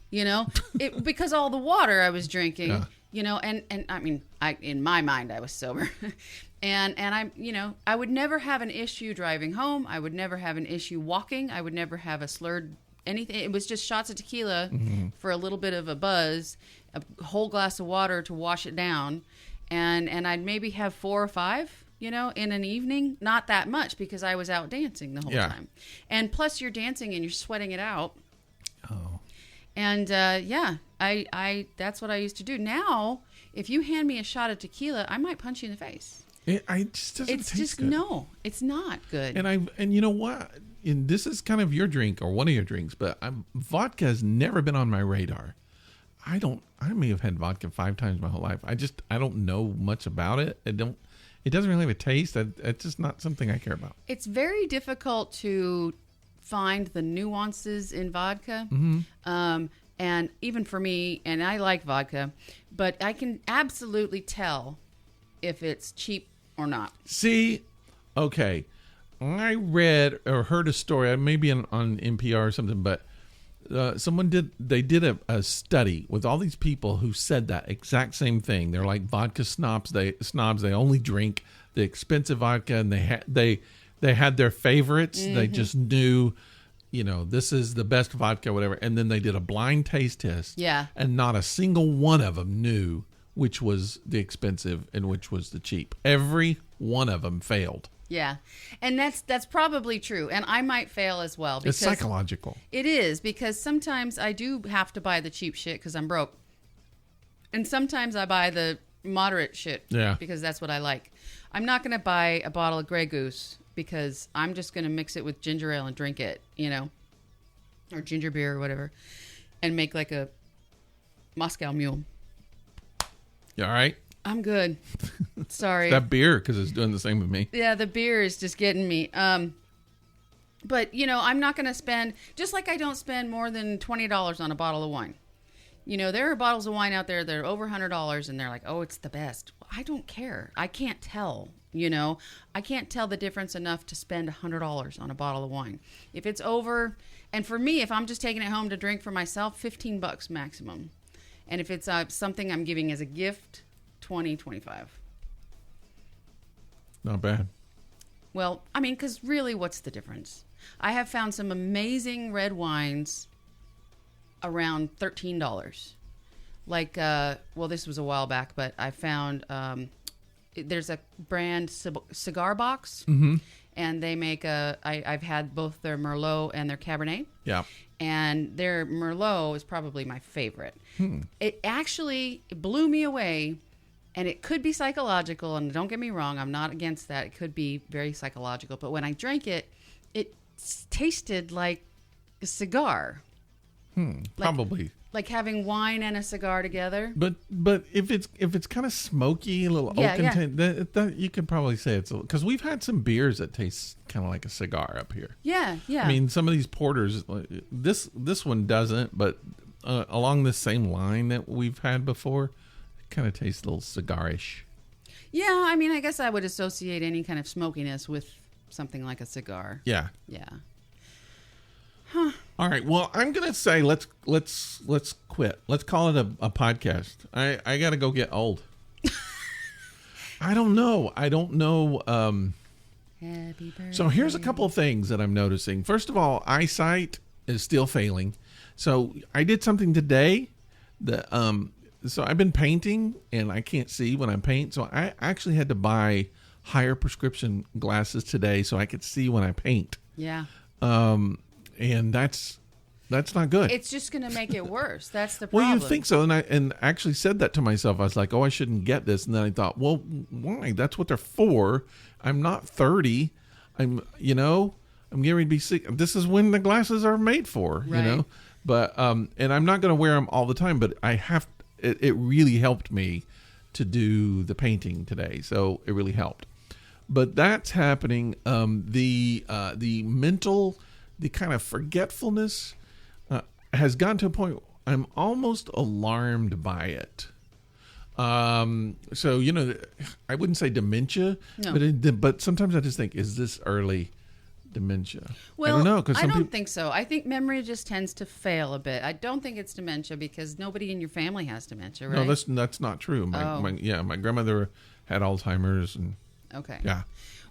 because all the water I was drinking,
Yeah.
and I mean, in my mind, I was sober. and I would never have an issue driving home. I would never have an issue walking. I would never have a slurred anything. It was just shots of tequila for a little bit of a buzz, a whole glass of water to wash it down. And I'd maybe have 4 or 5, in an evening. Not that much, because I was out dancing the whole time. And plus you're dancing and you're sweating it out.
Oh.
And I that's what I used to do. Now, if you hand me a shot of tequila, I might punch you in the face.
It just doesn't
It's
taste
just
good.
no, it's not good.
And you know what? And this is kind of your drink or one of your drinks, but vodka has never been on my radar. I may have had vodka 5 times my whole life. I don't know much about it. It doesn't really have a taste. It's just not something I care about.
It's very difficult to find the nuances in vodka. And even for me, and I like vodka, but I can absolutely tell if it's cheap or not.
See, okay, I read or heard a story, maybe on NPR or something, but someone did a study with all these people who said that exact same thing. They're like vodka snobs. They only drink the expensive vodka, and they had their favorites. They just knew, this is the best vodka, whatever. And then they did a blind taste test.
Yeah.
And not a single one of them knew which was the expensive and which was the cheap. Every one of them failed.
Yeah. And that's probably true. And I might fail as well.
It's psychological.
It is, because sometimes I do have to buy the cheap shit because I'm broke. And sometimes I buy the moderate shit because that's what I like. I'm not going to buy a bottle of Grey Goose because I'm just going to mix it with ginger ale and drink it, or ginger beer or whatever, and make like a Moscow Mule.
You all right?
I'm good. Sorry.
That beer, because it's doing the same with me.
Yeah, the beer is just getting me. But, I'm not going to spend, just like I don't spend more than $20 on a bottle of wine. There are bottles of wine out there that are over $100 and they're like, oh, it's the best. Well, I don't care. I can't tell, I can't tell the difference enough to spend $100 on a bottle of wine. If it's over, and for me, if I'm just taking it home to drink for myself, $15 maximum. And if it's something I'm giving as a gift, $20, $25.
Not bad.
Well, I mean, because really, what's the difference? I have found some amazing red wines around $13. Like, this was a while back, but I found there's a brand cigar box, and they make I've had both their Merlot and their Cabernet.
Yeah.
And their Merlot is probably my favorite. It actually blew me away, and it could be psychological, and don't get me wrong, I'm not against that. It could be very psychological, but when I drank it, it tasted like a cigar.
Probably.
Like having wine and a cigar together.
But if it's kind of smoky, a little oaken, that you could probably say it's because we've had some beers that taste kind of like a cigar up here.
Yeah.
I mean, some of these porters, this one doesn't, but along the same line that we've had before, it kind of tastes a little cigarish.
Yeah, I mean, I guess I would associate any kind of smokiness with something like a cigar.
Yeah.
Yeah.
All right. Well, I'm gonna say let's quit. Let's call it a podcast. I gotta go get old. I don't know.
Happy birthday.
So here's a couple of things that I'm noticing. First of all, eyesight is still failing. So I did something today that so I've been painting and I can't see when I paint. So I actually had to buy higher prescription glasses today so I could see when I paint.
Yeah.
And that's not good.
It's just going to make it worse. That's the problem.
Well, you think so, and I actually said that to myself. I was like, "Oh, I shouldn't get this." And then I thought, "Well, why? That's what they're for. I'm not 30. I'm getting ready to be sick. This is when the glasses are made for,
Right.
But and I'm not going to wear them all the time. But I have. It really helped me to do the painting today, so it really helped. But that's happening. The mental, the kind of forgetfulness has gotten to a point I'm almost alarmed by it. So, I wouldn't say dementia,
No.
but sometimes I just think, is this early dementia?
Well,
I don't know.
I don't think so. I think memory just tends to fail a bit. I don't think it's dementia because nobody in your family has dementia, right?
No, that's not true. My grandmother had Alzheimer's, and
Okay.
yeah,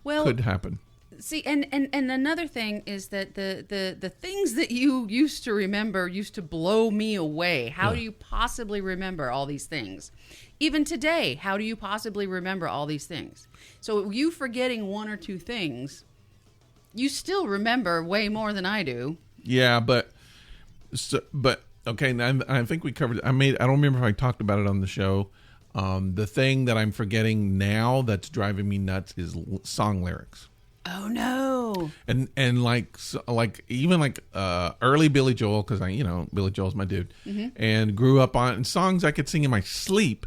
Well,
could happen.
see, and another thing is that the things that you used to remember used to blow me away. How do you possibly remember all these things? Even today, how do you possibly remember all these things? So you forgetting one or two things, you still remember way more than I do.
Yeah, but okay. And I think we covered. I don't remember if I talked about it on the show. The thing that I'm forgetting now that's driving me nuts is song lyrics.
Oh no!
And even early Billy Joel, because Billy Joel's my dude, and grew up on songs I could sing in my sleep.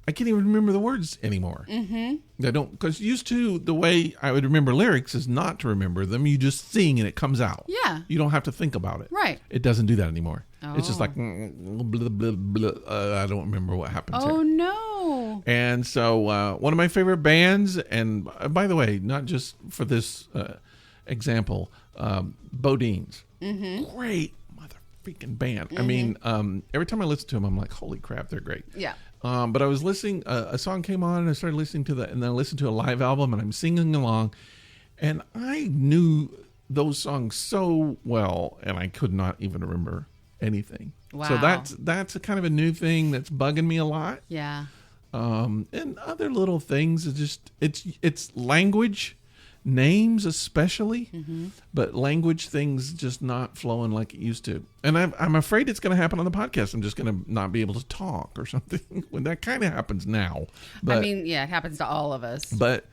I can't even remember the words anymore. I don't, because used to the way I would remember lyrics is not to remember them. You just sing and it comes out.
Yeah.
You don't have to think about it.
Right.
It doesn't do that anymore. It's just
Oh.
like blah, blah, blah, I don't remember what happens
Oh
here.
no!
And so one of my favorite bands, and by the way, not just for this example, Bodine's. Great mother freaking band. I mean, every time I listen to them, I'm like, holy crap, they're great.
Yeah.
But I was listening, a song came on, and I started listening to that, and then I listened to a live album, and I'm singing along, and I knew those songs so well, and I could not even remember anything.
Wow.
So that's a kind of a new thing that's bugging me a lot.
Yeah.
And other little things. It's language, names especially, but language things just not flowing like it used to. And I'm afraid it's going to happen on the podcast. I'm just going to not be able to talk or something. When that kind of happens now. But,
I mean, yeah, it happens to all of us.
But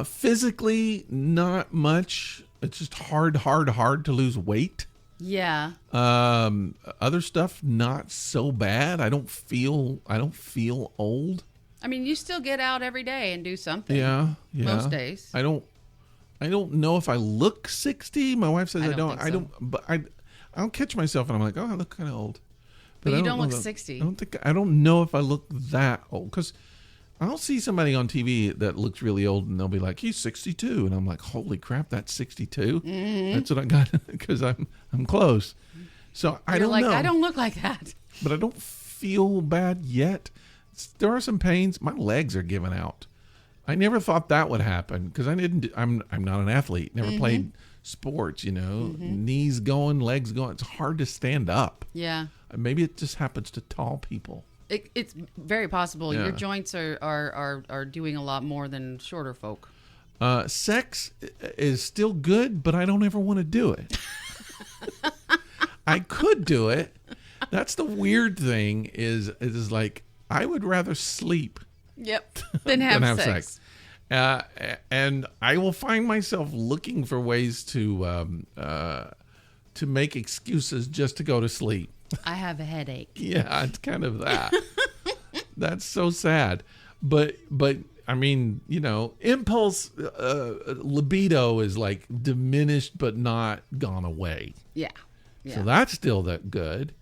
physically, not much. It's just hard to lose weight.
Yeah.
Other stuff not so bad. I don't feel old.
I mean, you still get out every day and do something.
Yeah.
Most days.
I don't know if I look 60. My wife says I don't.
think so.
But I'll catch myself and I'm like, oh, I look kind of old.
But
I
you don't
know
look
that-
60.
I don't know if I look that old, because I'll see somebody on TV that looks really old and they'll be like, he's 62. And I'm like, holy crap, that's 62. That's what I got, because I'm close. So I
You're
don't
like,
know.
I don't look like that.
But I don't feel bad yet. There are some pains. My legs are giving out. I never thought that would happen, because I'm not an athlete. Never played sports, knees going, legs going. It's hard to stand up.
Yeah.
Maybe it just happens to tall people.
It's very possible.
Yeah.
Your joints are doing a lot more than shorter folk.
Sex is still good, but I don't ever want to do it. I could do it. That's the weird thing is like, I would rather sleep
Yep. Than have sex.
And I will find myself looking for ways to make excuses just to go to sleep.
I have a headache.
Yeah, it's kind of that. That's so sad. But I mean, impulse, libido is like diminished but not gone away.
Yeah. Yeah.
So that's still that good.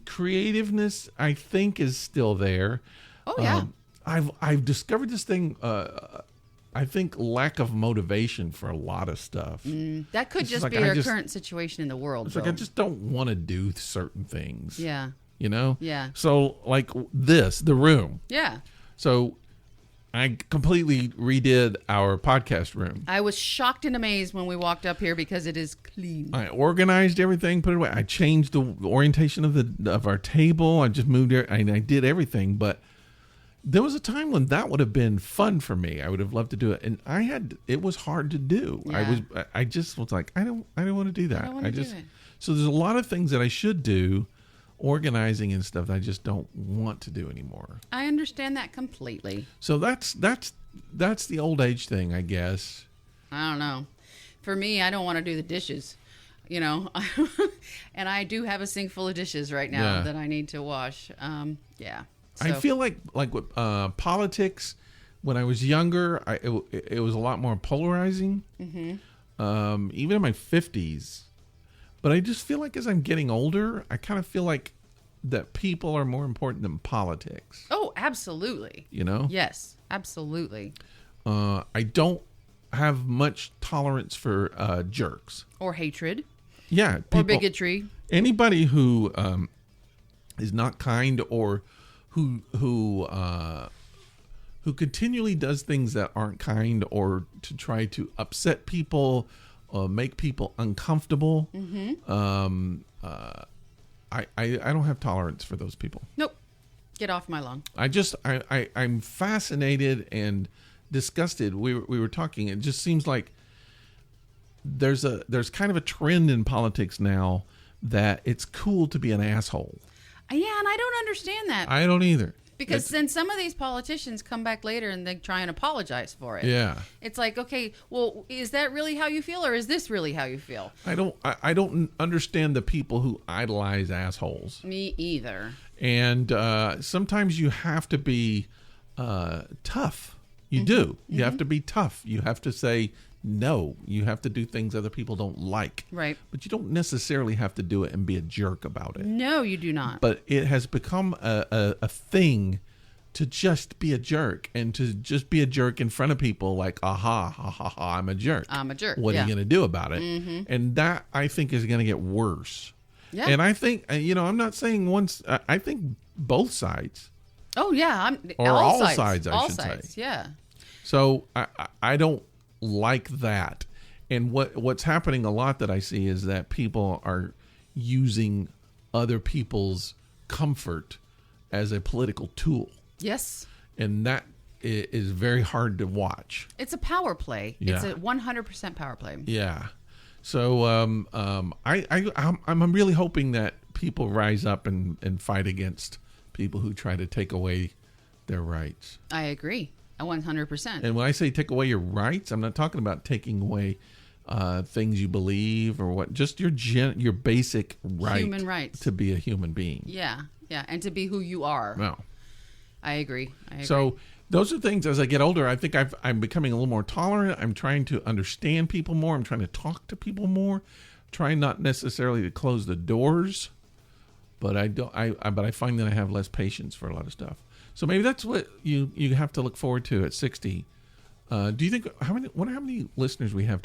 Creativeness, I think, is still there.
Oh yeah.
I've discovered this thing. I think lack of motivation for a lot of stuff.
That could just be our current situation in the world.
It's like I just don't want to do certain things.
Yeah.
Yeah. So like the room.
Yeah.
So I completely redid our podcast room.
I was shocked and amazed when we walked up here because it is clean.
I organized everything, put it away. I changed the orientation of our table. I just moved it. I did everything, but there was a time when that would have been fun for me. I would have loved to do it, and it was hard to do.
Yeah.
I just was like, I don't want to do that.
I don't want to do it.
So there's a lot of things that I should do, organizing and stuff, that I just don't want to do anymore.
I understand that completely.
So that's the old age thing, I guess.
I don't know. For me, I don't want to do the dishes, and I do have a sink full of dishes right now that I need to wash. Yeah. So.
I feel like with politics, when I was younger, it was a lot more polarizing. Mm-hmm. Even in my 50s. But I just feel like as I'm getting older, I kind of feel like that people are more important than politics.
Oh, absolutely. Yes, absolutely.
I don't have much tolerance for jerks.
Or hatred.
Yeah.
Or bigotry.
Anybody who is not kind or who continually does things that aren't kind or to try to upset people, make people uncomfortable. Mm-hmm. I don't have tolerance for those people.
Nope. Get off my lawn.
I'm fascinated and disgusted. We were talking. It just seems like there's kind of a trend in politics now that it's cool to be an asshole.
Yeah, and I don't understand that.
I don't either.
Because then some of these politicians come back later and they try and apologize for it.
Yeah.
It's like, okay, well, is that really how you feel, or is this really how you feel?
I don't understand the people who idolize assholes.
Me either.
And sometimes you have to be tough. You
Mm-hmm.
do. You have to be tough. You have to say no. You have to do things other people don't like.
Right.
But you don't necessarily have to do it and be a jerk about it.
No, you do not.
But it has become a thing to just be a jerk and to just be a jerk in front of people like, aha, ha, ha, ha, I'm a jerk.
I'm a jerk.
What are you going to do about it?
Mm-hmm.
And that, I think, is going to get worse.
Yeah.
And I think, I'm not saying I think both sides.
Oh, yeah.
All sides,
all
I should
sides,
say.
Yeah.
So I don't like that. And what's happening a lot that I see is that people are using other people's comfort as a political tool. Yes. And that is very hard to watch.
It's a power play.
Yeah.
It's a 100% power play.
Yeah. So I'm really hoping that people rise up and fight against people who try to take away their rights.
I agree. 100%.
And when I say take away your rights, I'm not talking about taking away things you believe or what, just your basic right,
human rights,
to be a human being.
Yeah, and to be who you are.
No,
I agree.
So those are things. As I get older, I think I'm becoming a little more tolerant. I'm trying to understand people more. I'm trying to talk to people more. Trying not necessarily to close the doors, but I find that I have less patience for a lot of stuff. So maybe that's what you have to look forward to at 60. Do you think how many listeners we have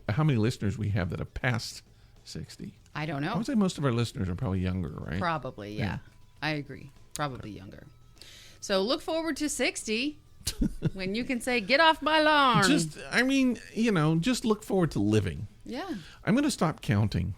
how many listeners we have that have passed 60?
I don't know.
I would say most of our listeners are probably younger, right?
Probably, yeah. I agree. Probably younger. So look forward to 60 when you can say, "Get off my lawn."
Just look forward to living.
Yeah.
I'm going to stop counting.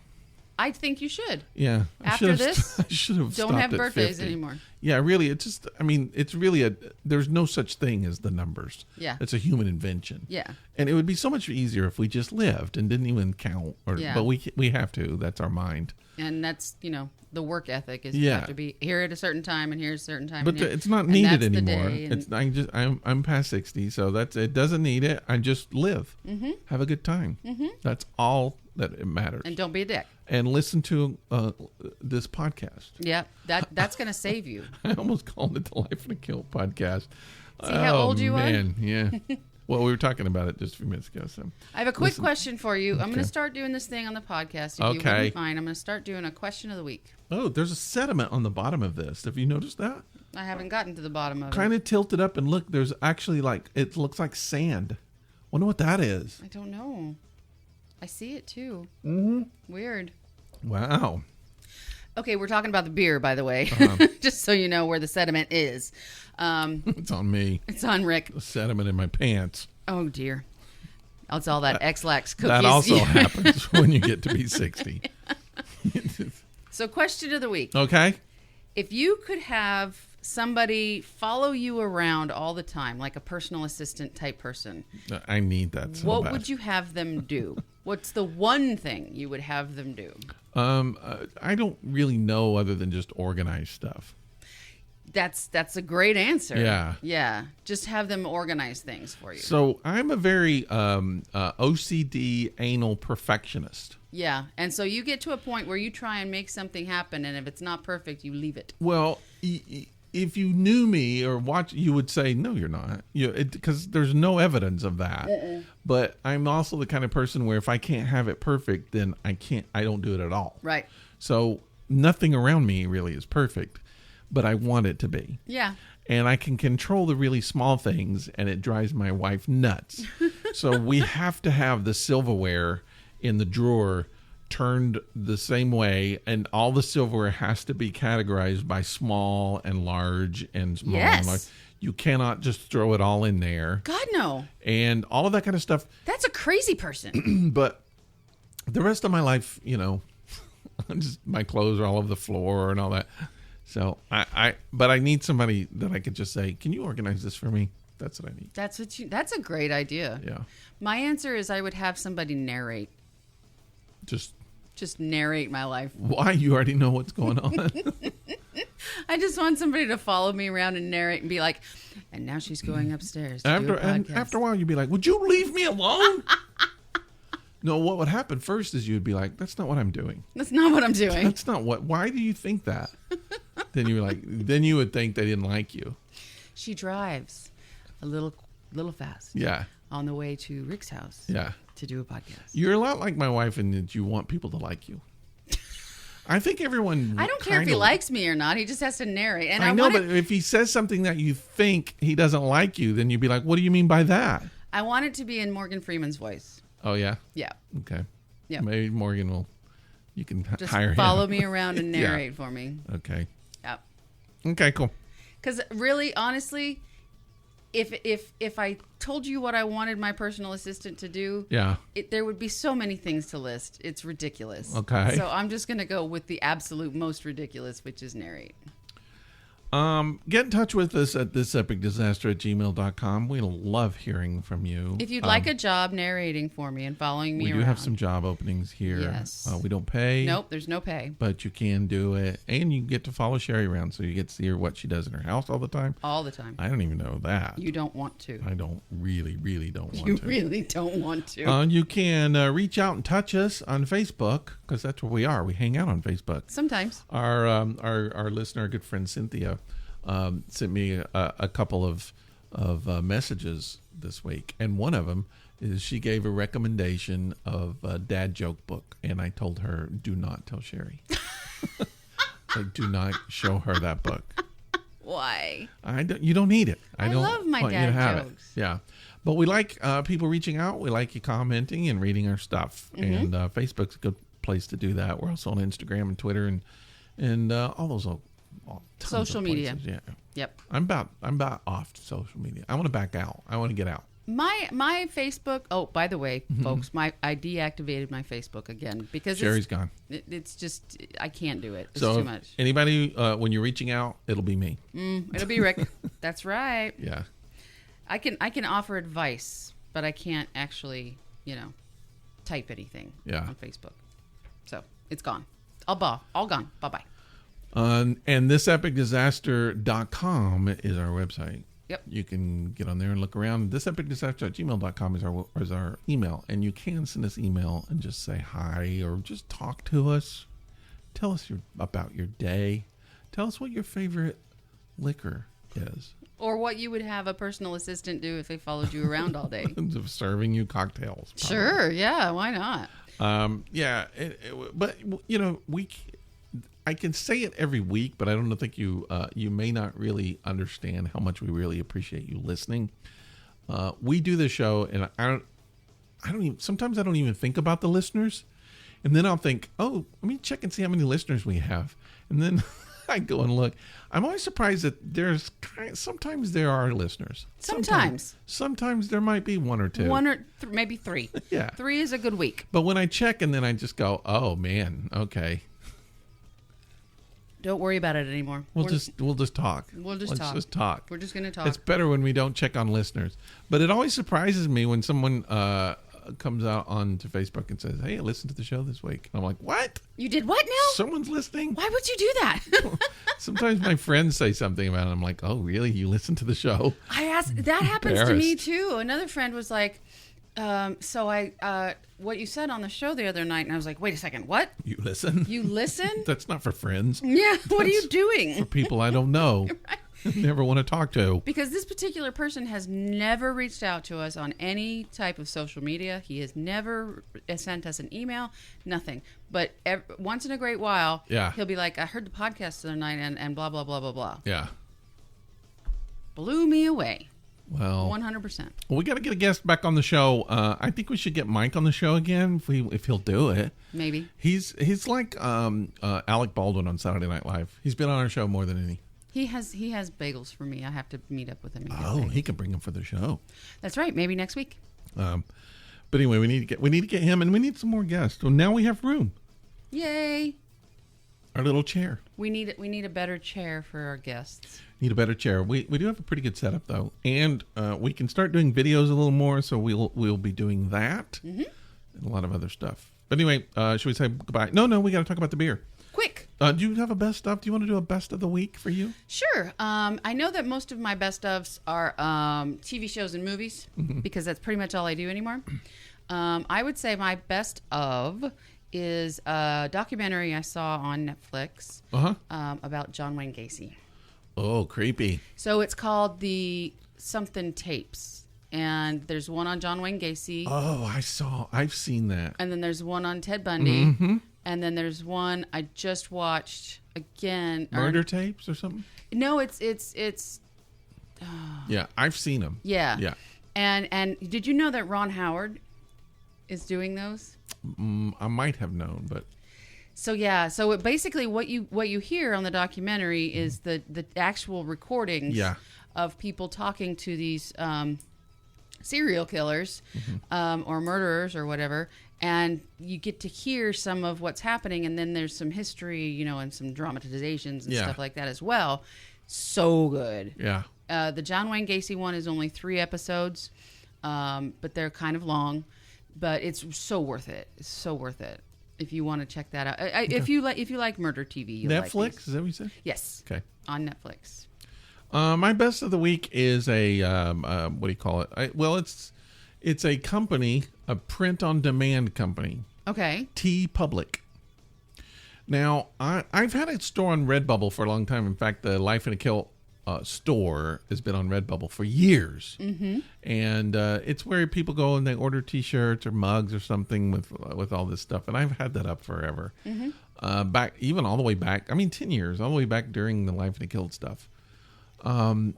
I think you should.
Yeah.
After this,
I should have
don't
stopped
have
at
birthdays
50.
anymore.
Yeah, really. It's just, I mean, it's really there's no such thing as the numbers.
Yeah.
It's a human invention.
Yeah.
And it would be so much easier if we just lived and didn't even count. But we have to. That's our mind.
And that's, the work ethic is you have to be here at a certain time and here at a certain time.
But
and here.
it's not
And
needed
that's the
anymore.
day, and-
I'm past 60, so it doesn't need it. I just live. Mm-hmm. Have a good time. Mm-hmm. That's all that it matters.
And don't be a dick.
And listen to this podcast.
Yeah, that's going to save you.
I almost called it the Life in a Kilt podcast.
See how old you are?
Yeah. Well, we were talking about it just a few minutes ago. So
I have a quick question for you. I'm going to start doing this thing on the podcast. If you wouldn't mind, I'm going to start doing a question of the week.
Oh, there's a sediment on the bottom of this. Have you noticed that?
I haven't gotten to the bottom of it.
Kind of tilted up and look. There's actually it looks like sand. Wonder what that is.
I don't know. I see it too.
Mm-hmm.
Weird.
Wow.
Okay, we're talking about the beer, by the way, just so you know where the sediment is.
It's on me.
It's on Rick.
The sediment in my pants.
Oh, dear. It's all that X-Lax cookies.
That also happens when you get to be 60.
So, question of the week.
Okay.
If you could have somebody follow you around all the time, like a personal assistant type person,
I need that so
what
bad.
would you have them do? What's the one thing you would have them do?
I don't really know other than just organize stuff.
That's a great answer.
Yeah.
Yeah. Just have them organize things for you.
So I'm a very OCD anal perfectionist.
Yeah. And so you get to a point where you try and make something happen, and if it's not perfect, you leave it.
Well, if you knew me or watch, you would say, no, you're not. Because there's no evidence of that. But I'm also the kind of person where if I can't have it perfect, then I don't do it at all.
Right.
So nothing around me really is perfect, but I want it to be.
Yeah.
And I can control the really small things, and it drives my wife nuts. So we have to have the silverware in the drawer turned the same way, and all the silverware has to be categorized by small and large and small and large. You cannot just throw it all in there.
God, no.
And all of that kind of stuff.
That's a crazy person.
But the rest of my life, my clothes are all over the floor and all that. So but I need somebody that I could just say, can you organize this for me? That's what I need.
That's a great idea.
Yeah.
My answer is I would have somebody narrate. Just narrate my life.
Why? You already know what's going on.
I just want somebody to follow me around and narrate and be like, and now she's going upstairs to do a podcast.
After a while, you'd be like, would you leave me alone? No, what would happen first is you'd be like, that's not what I'm doing.
That's not what I'm doing.
That's not why do you think that? Then you would think they didn't like you.
She drives a little fast.
Yeah.
On the way to Rick's house.
Yeah.
To do a podcast.
You're a lot like my wife in that you want people to like you. I think everyone.
I don't care if he likes me or not. He just has to narrate. And
I know, but if he says something that you think he doesn't like you, then you'd be like, "What do you mean by that?"
I want it to be in Morgan Freeman's voice.
Oh yeah.
Yeah.
Okay.
Yeah.
Maybe Morgan will. You can
just
hire him.
Follow me around and narrate for me.
Okay.
Yeah.
Okay. Cool.
Because really, honestly, if I told you what I wanted my personal assistant to do, there would be so many things to list. It's ridiculous.
Okay.
So I'm just going to go with the absolute most ridiculous, which is narrate.
Get in touch with us at thisepicdisaster@gmail.com. We love hearing from you.
If you'd like a job narrating for me and following me around.
We do have some job openings here.
Yes.
We don't pay.
Nope, there's no pay.
But you can do it. And you get to follow Sherry around, so you get to see what she does in her house all the time.
All the time.
I don't even know that.
You don't want to.
I don't really don't want to.
You really don't want to.
You can reach out and touch us on Facebook, because that's where we are. We hang out on Facebook.
Sometimes.
Our listener, good friend Cynthia, sent me a couple of messages this week, and one of them is she gave a recommendation of a dad joke book, and I told her, do not tell Sherry. Do not show her that book.
Why?
You don't need it.
I love my dad jokes.
Yeah. But we like people reaching out. We like you commenting and reading our stuff. Mm-hmm. And Facebook's a good place to do that. We're also on Instagram and Twitter and all those
social media.
Yeah.
Yep.
I'm about off social media. I want to back out. I want to get out.
My Facebook. Oh, by the way, folks, I deactivated my Facebook again because
Sherry's gone.
It's just I can't do it. It's
So
too
if
much.
anybody, when you're reaching out, it'll be me.
It'll be Rick. That's right.
Yeah.
I can offer advice, but I can't actually, type anything on Facebook. So it's gone. All gone. Bye-bye.
And thisepicdisaster.com is our website.
Yep.
You can get on there and look around. Thisepicdisaster@gmail.com is our email. And you can send us email and just say hi or just talk to us. Tell us about your day. Tell us what your favorite liquor is.
Or what you would have a personal assistant do if they followed you around all day.
Serving you cocktails. Probably.
Sure. Yeah. Why not?
But I can say it every week, but I don't think you may not really understand how much we really appreciate you listening. We do this show, and sometimes I don't even think about the listeners, and then I'll think, oh, let me check and see how many listeners we have, and then I go and look. I'm always surprised that sometimes there are listeners. Sometimes there might be one or two.
Maybe three.
Yeah.
3 is a good week.
But when I check and then I just go, oh man, okay.
Don't worry about it anymore.
We'll just talk.
Let's
just talk.
We're just going to talk.
It's better when we don't check on listeners. But it always surprises me when someone comes out onto Facebook and says, hey, I listened to the show this week. And I'm like, what?
You did what now?
Someone's listening?
Why would you do that?
Sometimes my friends say something about it. I'm like, oh, really? You listen to the show?
That happens to me too. Another friend was like, what you said on the show the other night, and I was like, wait a second, what?
You listen?
You listen?
That's not for friends.
Yeah, what are you doing?
For people I don't know.
Right.
Never want to talk to.
Because this particular person has never reached out to us on any type of social media. He has never sent us an email, nothing. But once in a great while, he'll be like, I heard the podcast the other night and blah, blah, blah, blah, blah.
Yeah.
Blew me away.
Well,
100%.
Well, we got to get a guest back on the show. I think we should get Mike on the show again if he'll do it.
Maybe.
He's like Alec Baldwin on Saturday Night Live. He's been on our show more than any.
He has bagels for me. I have to meet up with him.
He can bring them for the show.
That's right. Maybe next week.
But anyway, we need to get him, and we need some more guests. Well, now we have room.
Yay!
Our little chair.
We need a better chair for our guests.
Need a better chair. We do have a pretty good setup though, and we can start doing videos a little more. So we'll be doing that and a lot of other stuff. But anyway, should we say goodbye? No, we got to talk about the beer.
Quick.
Do you have a best of? Do you want to do a best of the week for you?
Sure. I know that most of my best ofs are TV shows and movies because that's pretty much all I do anymore. I would say my best of is a documentary I saw on Netflix about John Wayne Gacy.
Oh, creepy.
So it's called the something tapes. And there's one on John Wayne Gacy.
Oh, I've seen that.
And then there's one on Ted Bundy. Mm-hmm. And then there's one I just watched again.
Murder tapes or something?
No, it's
yeah, I've seen them.
Yeah.
Yeah.
And did you know that Ron Howard is doing those?
I might have known, but
so basically what you hear on the documentary is the actual recordings of people talking to these serial killers or murderers or whatever, and you get to hear some of what's happening, and then there's some history, and some dramatizations and stuff like that as well. So good.
Yeah.
The John Wayne Gacy one is only 3 episodes, but they're kind of long. But it's so worth it. It's so worth it if you want to check that out. If you like murder TV, you'll
Netflix,
like
is that what you said?
Yes.
Okay.
On Netflix.
My best of the week is a what do you call it? It's a company, a print-on-demand company.
Okay.
TeePublic. Now, I've had a store on Redbubble for a long time. In fact, the Life in a Kill store has been on Redbubble for years, and it's where people go and they order T-shirts or mugs or something with all this stuff. And I've had that up forever, back even all the way back. 10 years, all the way back during the Life in a Kill stuff. And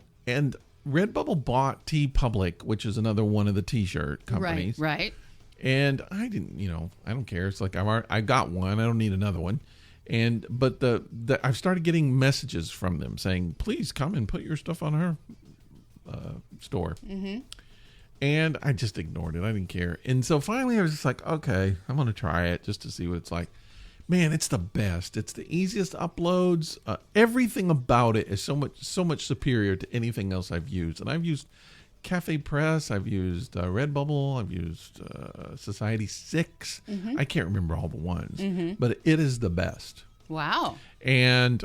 Redbubble bought TeePublic, which is another one of the T-shirt companies,
right?
And I didn't, I don't care. It's like I got one. I don't need another one. But I've started getting messages from them saying, please come and put your stuff on our store. And I just ignored it. I didn't care. And so finally I was just like, okay, I'm going to try it just to see what it's like. Man, it's the best. It's the easiest uploads. Everything about it is so much superior to anything else I've used. And I've used Cafe Press. I've used Redbubble. I've used Society 6. I can't remember all the ones, but it is the best.
Wow.
And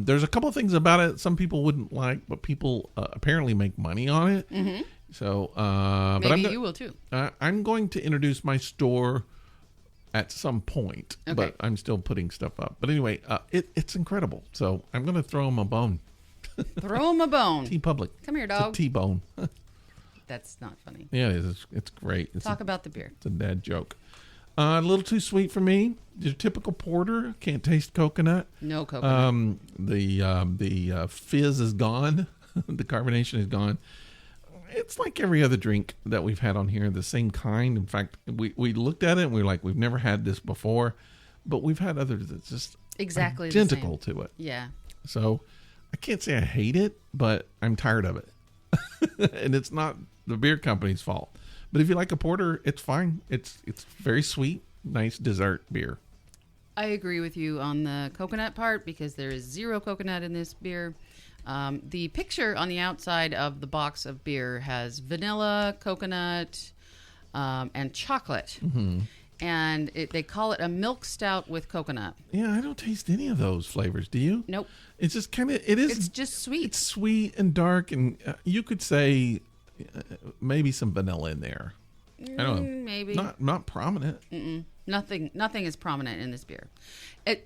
there's a couple of things about it some people wouldn't like, but people apparently make money on it. So
maybe you will too.
I'm going to introduce my store at some point, but I'm still putting stuff up. But anyway, it's incredible. So I'm going to throw him a bone.
Throw him a bone.
T-Public.
Come here, dog.
It's a T-bone.
That's not funny.
Yeah, it is. It's great.
Talk about the beer.
It's a dad joke. A little too sweet for me. Your typical porter. Can't taste coconut.
No coconut.
The fizz is gone. The carbonation is gone. It's like every other drink that we've had on here, the same kind. In fact, we looked at it and we were like, we've never had this before, but we've had others that's just
exactly
identical to it.
Yeah.
So I can't say I hate it, but I'm tired of it. And it's not the beer company's fault. But if you like a porter, it's fine. It's very sweet, nice dessert beer.
I agree with you on the coconut part because there is zero coconut in this beer. The picture on the outside of the box of beer has vanilla, coconut, and chocolate. And they call it a milk stout with coconut.
Yeah, I don't taste any of those flavors. Do you?
Nope.
It's just kind of, it is.
It's just sweet.
It's sweet and dark, and you could say maybe some vanilla in there. I don't know.
Maybe.
Not prominent.
Nothing is prominent in this beer.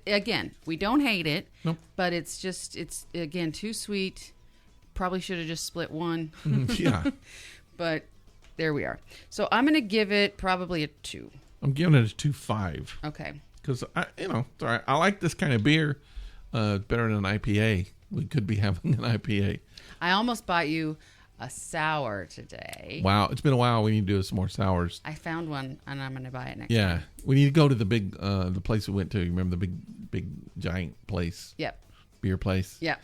Again, we don't hate it,
Nope.
but it's again too sweet. Probably should have just split one.
Yeah.
But there we are. So I'm going to give it probably a 2.
I'm giving it a 2.5.
Okay.
Because I like this kind of beer better than an IPA. We could be having an IPA.
I almost bought you a sour today.
Wow, it's been a while. We need to do some more sours.
I found one, and I'm going to buy it next
Yeah,
time.
we need to go to the big, the place we went to. You remember the big, giant place?
Yep.
Beer place.
Yeah.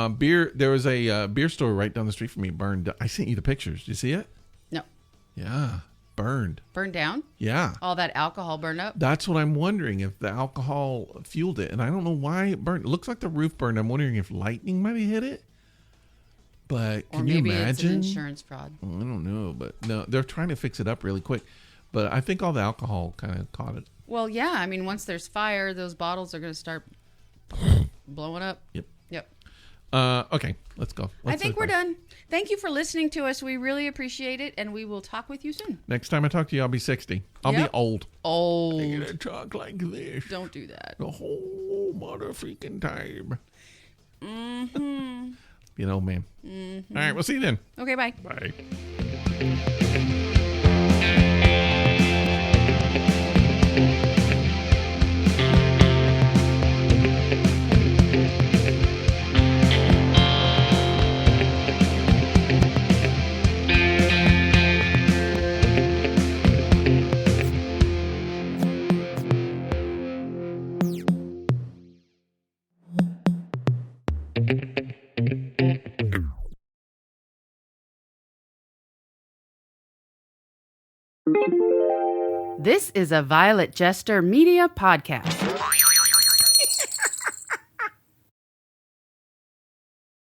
Beer. There was a beer store right down the street from me. Burned. I sent you the pictures. Did you see it?
No.
Yeah, burned.
Burned down?
Yeah.
All that alcohol burned up?
That's what I'm wondering, if the alcohol fueled it. And I don't know why it burned. It looks like the roof burned. I'm wondering if lightning might have hit it. But can you imagine?
Or maybe it's an insurance fraud.
I don't know. But no, they're trying to fix it up really quick. But I think all the alcohol kind of caught it.
Well, yeah. I mean, once there's fire, those bottles are going to start blowing up.
Yep.
Yep.
Okay, let's go.
I think we're done. Thank you for listening to us. We really appreciate it, and we will talk with you soon.
Next time I talk to you, I'll be 60. I'll be old.
Old.
I'm gonna talk like this.
Don't do that.
The whole mother freaking time.
Mm-hmm.
You know, man.
Mm-hmm.
All right, we'll see you then.
Okay, bye.
Bye.
This is a Violet Jester Media podcast.